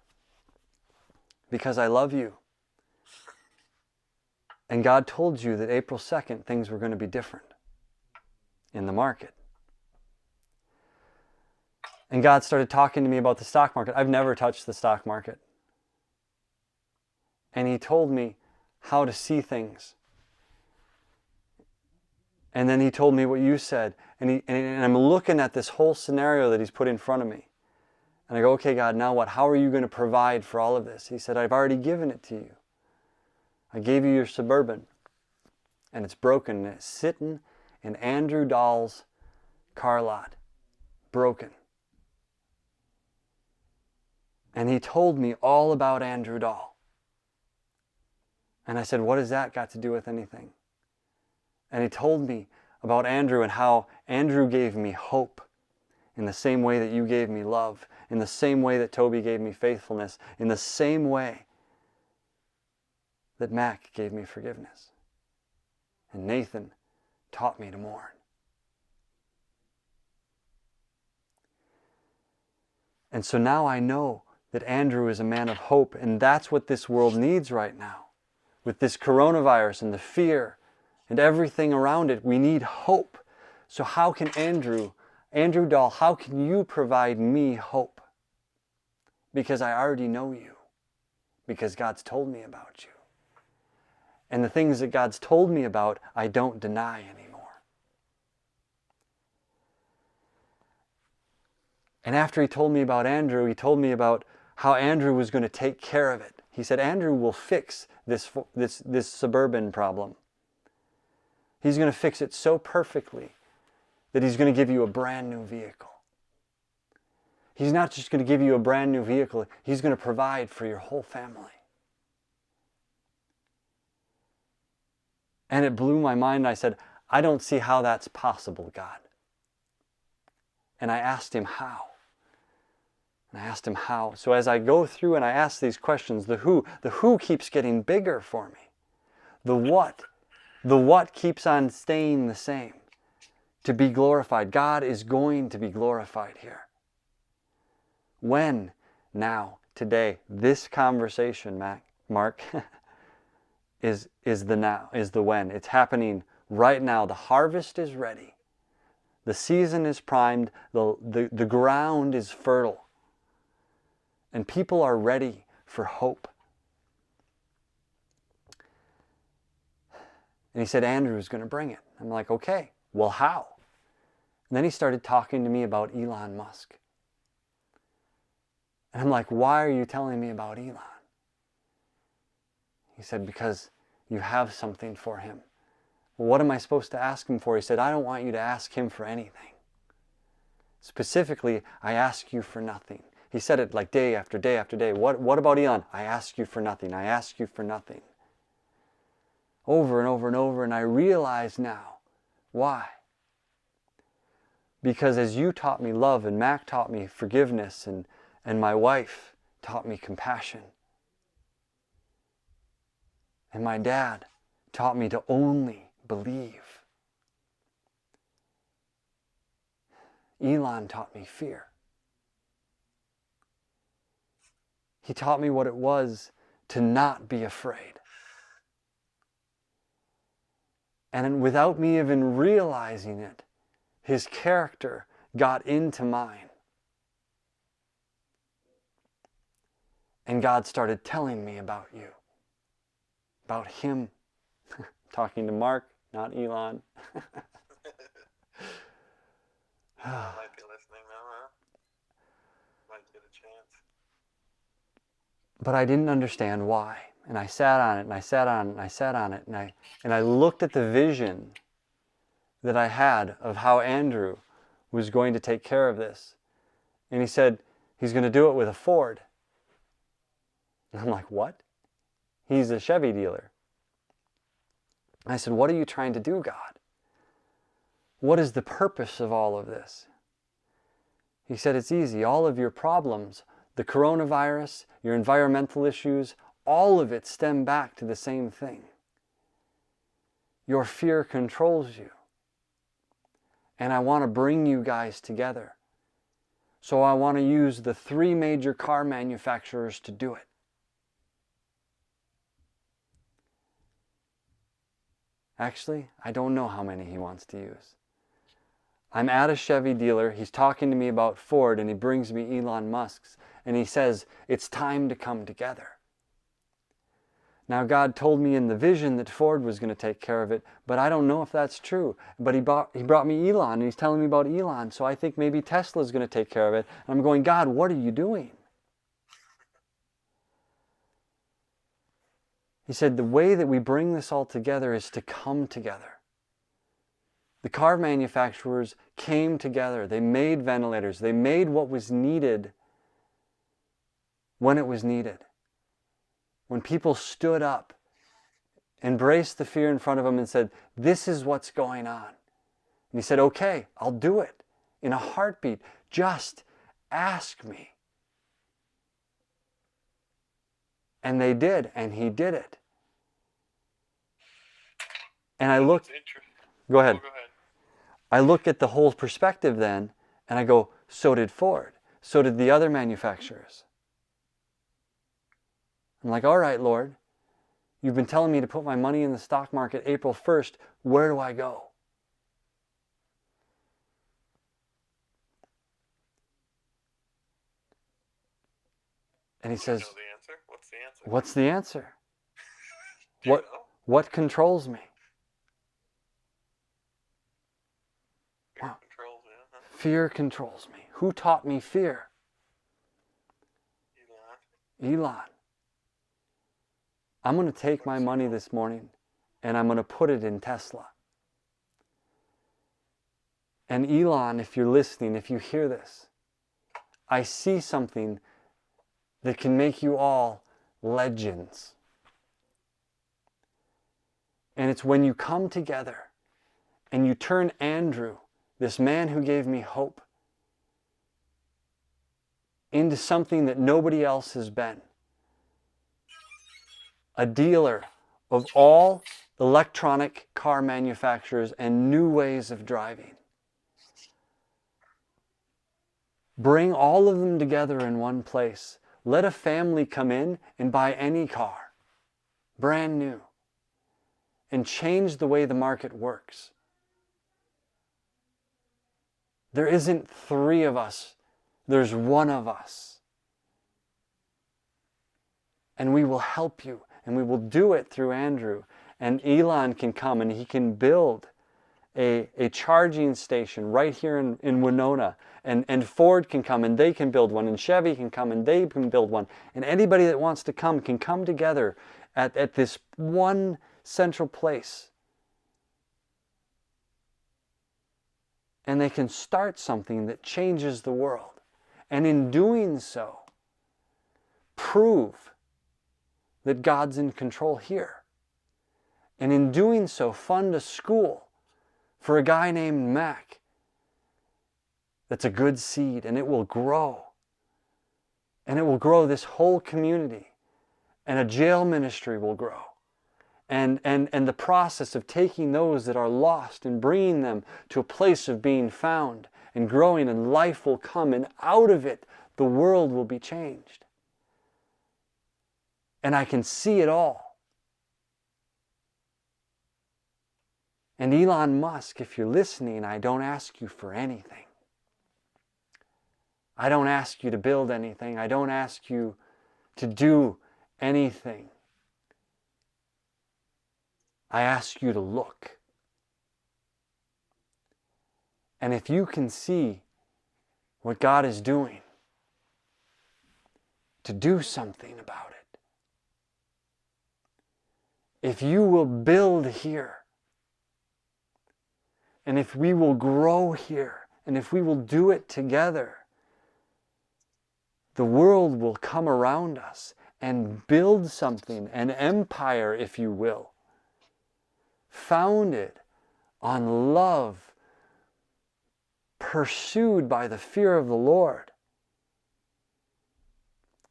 because I love you. And God told you that April 2nd, things were going to be different in the market. And God started talking to me about the stock market. I've never touched the stock market. And He told me how to see things. And then He told me what you said. And I'm looking at this whole scenario that He's put in front of me. And I go, okay, God, now what? How are you going to provide for all of this? He said, I've already given it to you. I gave you your Suburban, and it's broken, and it's sitting in Andrew Dahl's car lot, broken. And he told me all about Andrew Dahl. And I said, what has that got to do with anything? And he told me about Andrew and how Andrew gave me hope in the same way that you gave me love, in the same way that Toby gave me faithfulness, in the same way that Mac gave me forgiveness. And Nathan taught me to mourn. And so now I know that Andrew is a man of hope, and that's what this world needs right now. With this coronavirus and the fear and everything around it, we need hope. So how can Andrew Dahl, how can you provide me hope? Because I already know you. Because God's told me about you. And the things that God's told me about, I don't deny anymore. And after He told me about Andrew, He told me about how Andrew was going to take care of it. He said, Andrew will fix this Suburban problem. He's going to fix it so perfectly that He's going to give you a brand new vehicle. He's not just going to give you a brand new vehicle, He's going to provide for your whole family. And it blew my mind. I said, I don't see how that's possible, God. And I asked Him how. And I asked Him how. So as I go through and I ask these questions, the who keeps getting bigger for me. The what keeps on staying the same. To be glorified. God is going to be glorified here. When? Now. today, this conversation, Mark, is the now, is the when. It's happening right now. The harvest is ready. The season is primed. The ground is fertile. And people are ready for hope. And he said, Andrew's going to bring it. I'm like, okay, well, how? And then he started talking to me about Elon Musk. And I'm like, why are you telling me about Elon? He said, because you have something for him. Well, what am I supposed to ask him for? He said, I don't want you to ask him for anything. Specifically, I ask you for nothing. He said it like day after day after day. What about Elon? I ask you for nothing. I ask you for nothing. Over and over and over, and I realize now why. Because as you taught me love, and Mac taught me forgiveness, and my wife taught me compassion, and my dad taught me to only believe, Elon taught me fear. He taught me what it was to not be afraid. And without me even realizing it, his character got into mine. And God started telling me about you. About him. Talking to Mark, not Elon. Might be listening now, huh? Might get a chance. But I didn't understand why. And I sat on it, and I sat on it, and I sat on it, and I looked at the vision that I had of how Andrew was going to take care of this. And he said, he's going to do it with a Ford. And I'm like, what? He's a Chevy dealer. I said, what are you trying to do, God? What is the purpose of all of this? He said, it's easy. All of your problems, the coronavirus, your environmental issues, all of it stem back to the same thing. Your fear controls you. And I want to bring you guys together. So I want to use the 3 major car manufacturers to do it. Actually, I don't know how many he wants to use. I'm at a Chevy dealer. He's talking to me about Ford, and he brings me Elon Musk's. And he says, it's time to come together. Now, God told me in the vision that Ford was going to take care of it, but I don't know if that's true. But he brought me Elon, and he's telling me about Elon, so I think maybe Tesla's going to take care of it. And I'm going, God, what are you doing? He said, the way that we bring this all together is to come together. The car manufacturers came together. They made ventilators. They made what was needed when it was needed. When people stood up, embraced the fear in front of them and said, this is what's going on. And he said, okay, I'll do it in a heartbeat. Just ask me. And they did, and he did it. And I looked, go ahead. Oh, go ahead. I look at the whole perspective then, and I go, so did Ford. So did the other manufacturers. I'm like, all right, Lord, you've been telling me to put my money in the stock market April 1st. Where do I go? And he says, You know the answer? What's the answer? what's the answer? Do you know? What controls me? Fear controls you, huh? Fear controls me. Who taught me fear? Elon. I'm going to take my money this morning and I'm going to put it in Tesla. And Elon, if you're listening, if you hear this, I see something that can make you all legends. And it's when you come together and you turn Andrew, this man who gave me hope, into something that nobody else has been. A dealer of all electronic car manufacturers and new ways of driving. Bring all of them together in one place let a family come in and buy any car, brand new, and change the way the market works. There isn't three of us, there's one of us. And we will help you, and we will do it through Andrew. And Elon can come and he can build a charging station right here in Winona. And Ford can come and they can build one. And Chevy can come and they can build one. And anybody that wants to come can come together at this one central place. And they can start something that changes the world. And in doing so, prove that God's in control here. And in doing so, fund a school for a guy named Mac that's a good seed, and it will grow. And it will grow this whole community. And a jail ministry will grow. And the process of taking those that are lost and bringing them to a place of being found and growing, and life will come, and out of it the world will be changed. And I can see it all. And Elon Musk, if you're listening, I don't ask you for anything. I don't ask you to build anything. I don't ask you to do anything. I ask you to look. And if you can see what God is doing, to do something about it. If you will build here, and if we will grow here, and if we will do it together, the world will come around us and build something, an empire, if you will, founded on love, pursued by the fear of the Lord.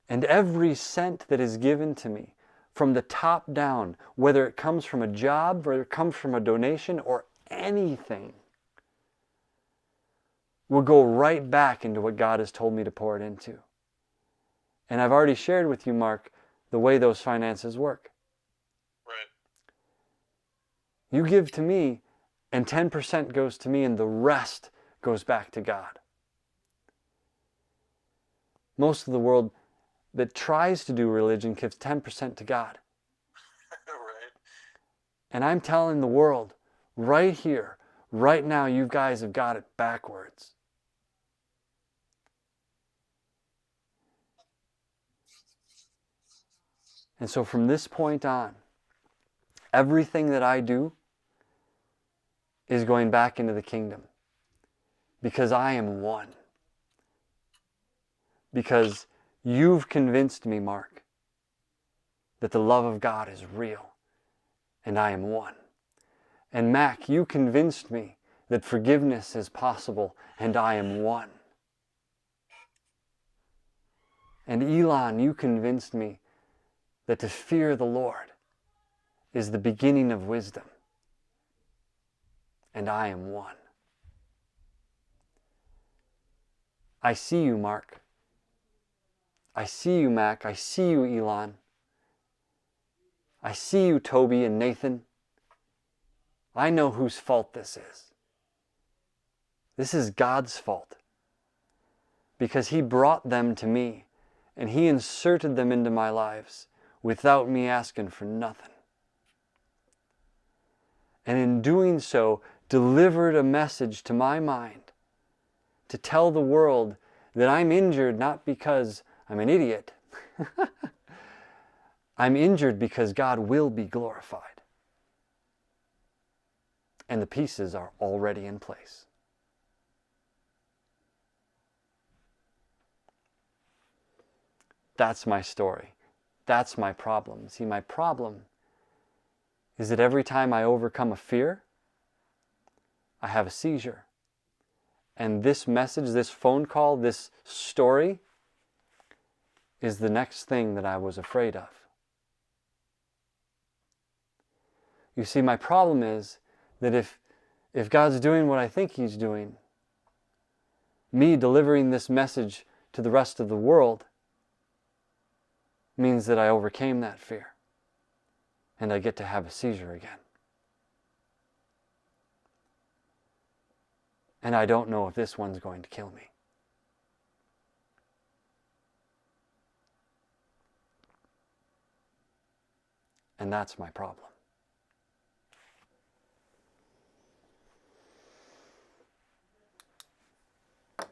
And every cent that is given to me, from the top down, whether it comes from a job, whether it comes from a donation, or anything, will go right back into what God has told me to pour it into. And I've already shared with you, Mark, the way those finances work. Right. You give to me, and 10% goes to me, and the rest goes back to God. Most of the world that tries to do religion gives 10% to God. Right. And I'm telling the world, right here, right now, you guys have got it backwards. And so from this point on, everything that I do is going back into the kingdom. Because I am one. Because you've convinced me, Mark, that the love of God is real, and I am one. And Mac, you convinced me that forgiveness is possible, and I am one. And Elon, you convinced me that to fear the Lord is the beginning of wisdom, and I am one. I see you, Mark. I see you, Mac. I see you, Elon. I see you, Toby and Nathan. I know whose fault this is. This is God's fault. Because He brought them to me, and He inserted them into my lives without me asking for nothing. And in doing so, delivered a message to my mind to tell the world that I'm injured not because I'm an idiot. I'm injured because God will be glorified. And the pieces are already in place. That's my story. That's my problem. See, my problem is that every time I overcome a fear, I have a seizure. And this message, this phone call, this story is the next thing that I was afraid of. You see, my problem is that if God's doing what I think He's doing, me delivering this message to the rest of the world means that I overcame that fear and I get to have a seizure again. And I don't know if this one's going to kill me. And that's my problem. I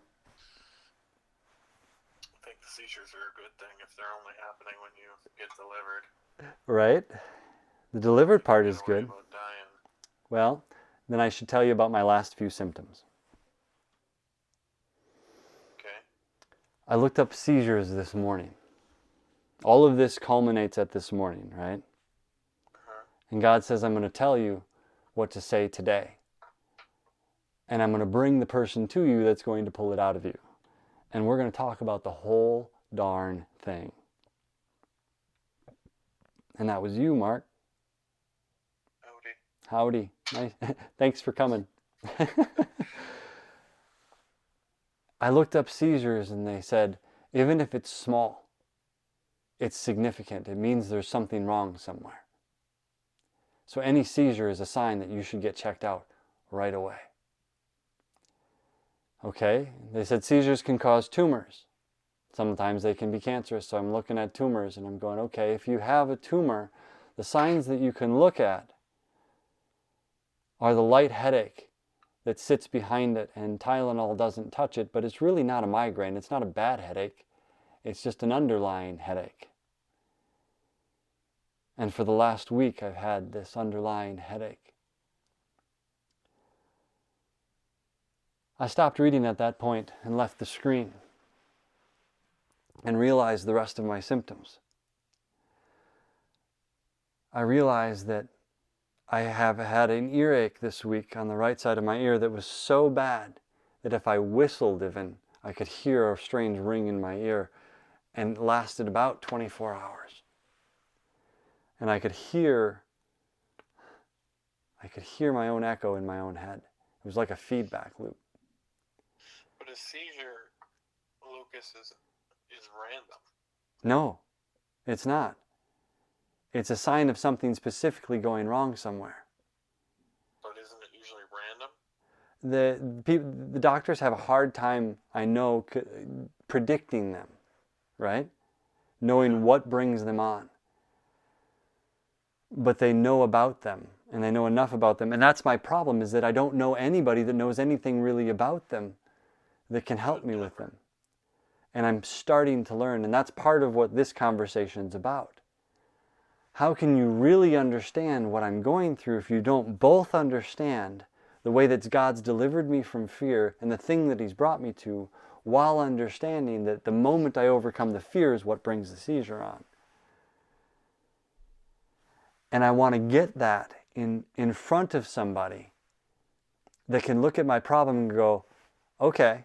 think the seizures are a good thing if they're only happening when you get delivered. Right? The delivered part You is gotta worry good. about dying. Well, then I should tell you about my last few symptoms. Okay. I looked up seizures this morning. All of this culminates at this morning, right? And God says, I'm going to tell you what to say today. And I'm going to bring the person to you that's going to pull it out of you. And we're going to talk about the whole darn thing. And that was you, Mark. Howdy. Howdy. Nice. Thanks for coming. I looked up seizures and they said, even if it's small, it's significant. It means there's something wrong somewhere. So any seizure is a sign that you should get checked out right away. Okay, they said seizures can cause tumors. Sometimes they can be cancerous, so I'm looking at tumors and I'm going, okay, if you have a tumor, the signs that you can look at are the light headache that sits behind it, and Tylenol doesn't touch it, but it's really not a migraine. It's not a bad headache. It's just an underlying headache. And for the last week, I've had this underlying headache. I stopped reading at that point and left the screen and realized the rest of my symptoms. I realized that I have had an earache this week on the right side of my ear that was so bad that if I whistled even, I could hear a strange ring in my ear, and it lasted about 24 hours. And I could hear my own echo in my own head. It was like a feedback loop. But a seizure, Lucas, is random. No, it's not. It's a sign of something specifically going wrong somewhere. But isn't it usually random? The doctors have a hard time, I know, predicting them, right? Knowing what brings them on. But they know about them, and they know enough about them. And that's my problem, is that I don't know anybody that knows anything really about them that can help me with them. And I'm starting to learn, and that's part of what this conversation's about. How can you really understand what I'm going through if you don't both understand the way that God's delivered me from fear and the thing that He's brought me to, while understanding that the moment I overcome the fear is what brings the seizure on? And I want to get that in front of somebody that can look at my problem and go, okay,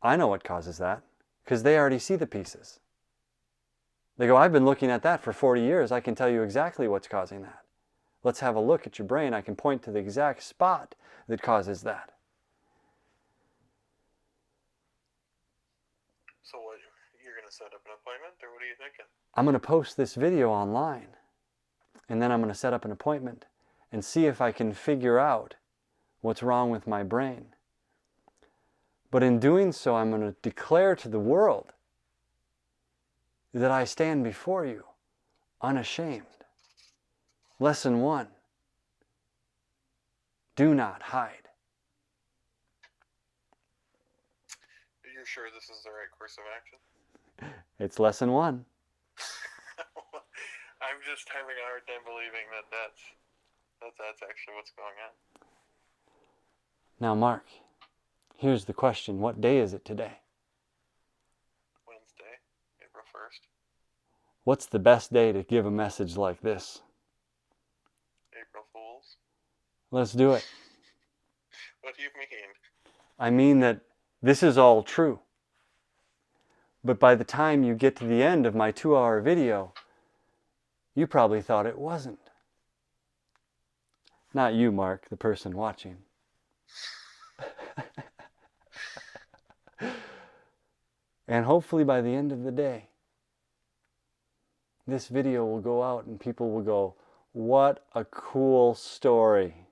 I know what causes that, because they already see the pieces. They go, I've been looking at that for 40 years. I can tell you exactly what's causing that. Let's have a look at your brain. I can point to the exact spot that causes that. So what, you're going to set up an appointment, or what are you thinking? I'm going to post this video online, and then I'm going to set up an appointment and see if I can figure out what's wrong with my brain. But in doing so, I'm going to declare to the world that I stand before you unashamed. Lesson 1, do not hide. You're sure this is the right course of action? It's lesson 1. I'm just having a hard time believing that that's actually what's going on. Now, Mark, here's the question. What day is it today? Wednesday, April 1st. What's the best day to give a message like this? April Fools. Let's do it. What do you mean? I mean that this is all true. But by the time you get to the end of my 2-hour video, you probably thought it wasn't. Not you, Mark, the person watching. And hopefully by the end of the day, this video will go out and people will go, what a cool story.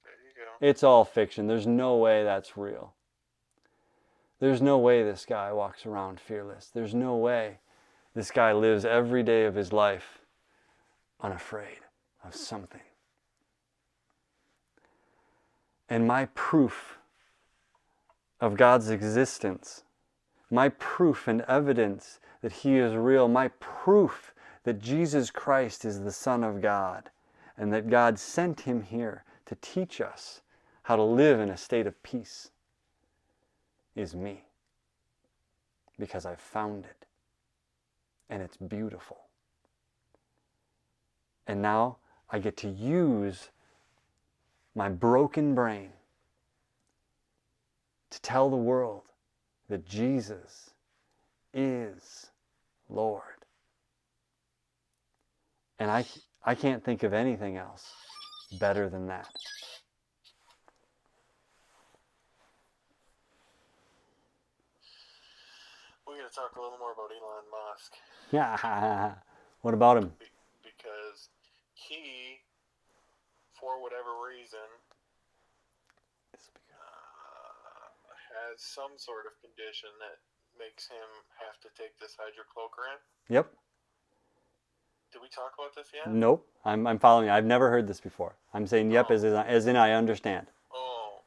There you go. It's all fiction. There's no way that's real. There's no way this guy walks around fearless. There's no way this guy lives every day of his life unafraid of something. And my proof of God's existence, my proof and evidence that He is real, my proof that Jesus Christ is the Son of God, and that God sent Him here to teach us how to live in a state of peace, is me. Because I've found it. And it's beautiful. And now I get to use my broken brain to tell the world that Jesus is Lord. And I can't think of anything else better than that. We're going to talk a little more about Elon Musk. Yeah. What about him? Because he, for whatever reason, has some sort of condition that makes him have to take this hydrochloroquine. Yep. Did we talk about this yet? Nope. I'm following you. I've never heard this before. I'm saying yep as in I understand. Oh.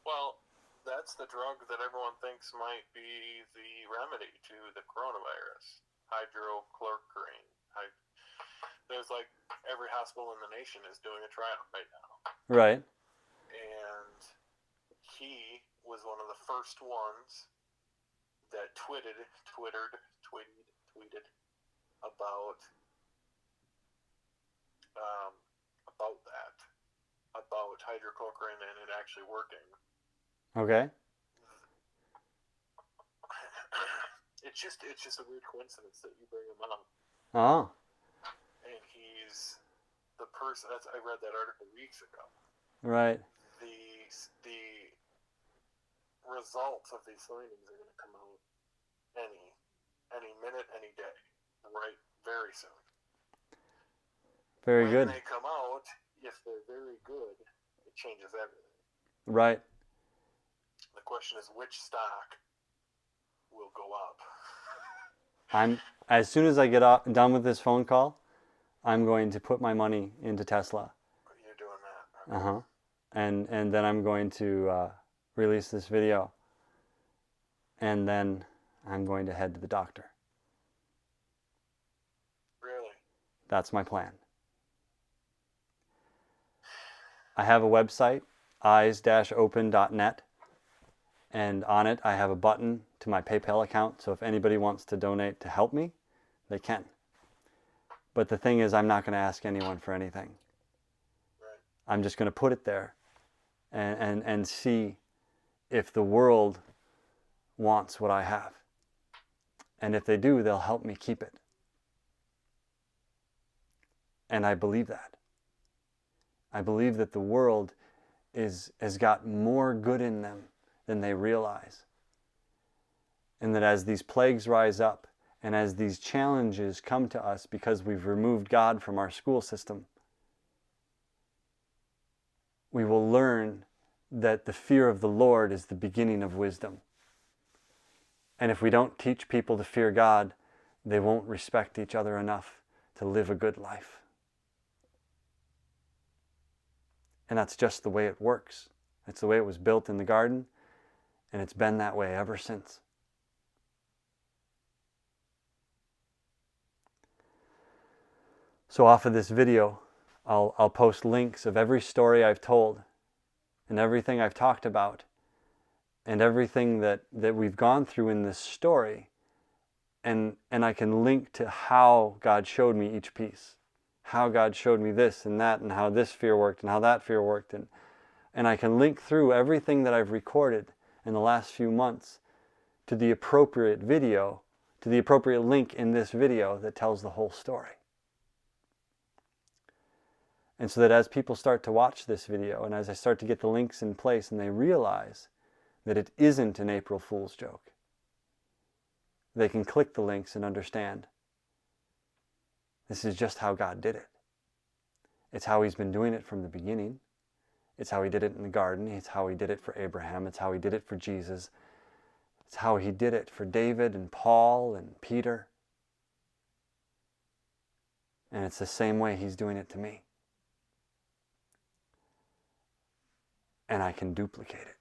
Well, that's the drug that everyone thinks might be the remedy to the coronavirus. Hydrochloroquine. There's like every hospital in the nation is doing a trial right now. Right. And he was one of the first ones that tweeted about hydrochloroquine and it actually working. Okay. It's just a weird coincidence that you bring him up. Oh. And he's the person. I read that article weeks ago. Right. The results of these findings are going to come out any minute, any day, right? Very soon. Very good. When they come out, if they're very good, it changes everything. Right. The question is which stock will go up. As soon as I get done with this phone call, I'm going to put my money into Tesla. You're doing that. Uh-huh. And then I'm going to release this video. And then I'm going to head to the doctor. Really? That's my plan. I have a website, eyes-open.net. And on it, I have a button to my PayPal account. So if anybody wants to donate to help me, they can. But the thing is, I'm not going to ask anyone for anything. Right. I'm just going to put it there and see if the world wants what I have. And if they do, they'll help me keep it. And I believe that. I believe that the world has got more good in them than they realize. And that as these plagues rise up, and as these challenges come to us because we've removed God from our school system, we will learn that the fear of the Lord is the beginning of wisdom. And if we don't teach people to fear God, they won't respect each other enough to live a good life. And that's just the way it works. It's the way it was built in the garden, and it's been that way ever since. So off of this video, I'll post links of every story I've told and everything I've talked about and everything that we've gone through in this story. And I can link to how God showed me each piece. How God showed me this and that and how this fear worked and how that fear worked. And I can link through everything that I've recorded in the last few months to the appropriate video, to the appropriate link in this video that tells the whole story. And so that as people start to watch this video and as I start to get the links in place and they realize that it isn't an April Fool's joke, they can click the links and understand This is just how God did it. It's how he's been doing it from the beginning. It's how he did it in the garden. It's how he did it for Abraham. It's how he did it for Jesus. It's how he did it for David and Paul and Peter. And it's the same way he's doing it to me. And I can duplicate it.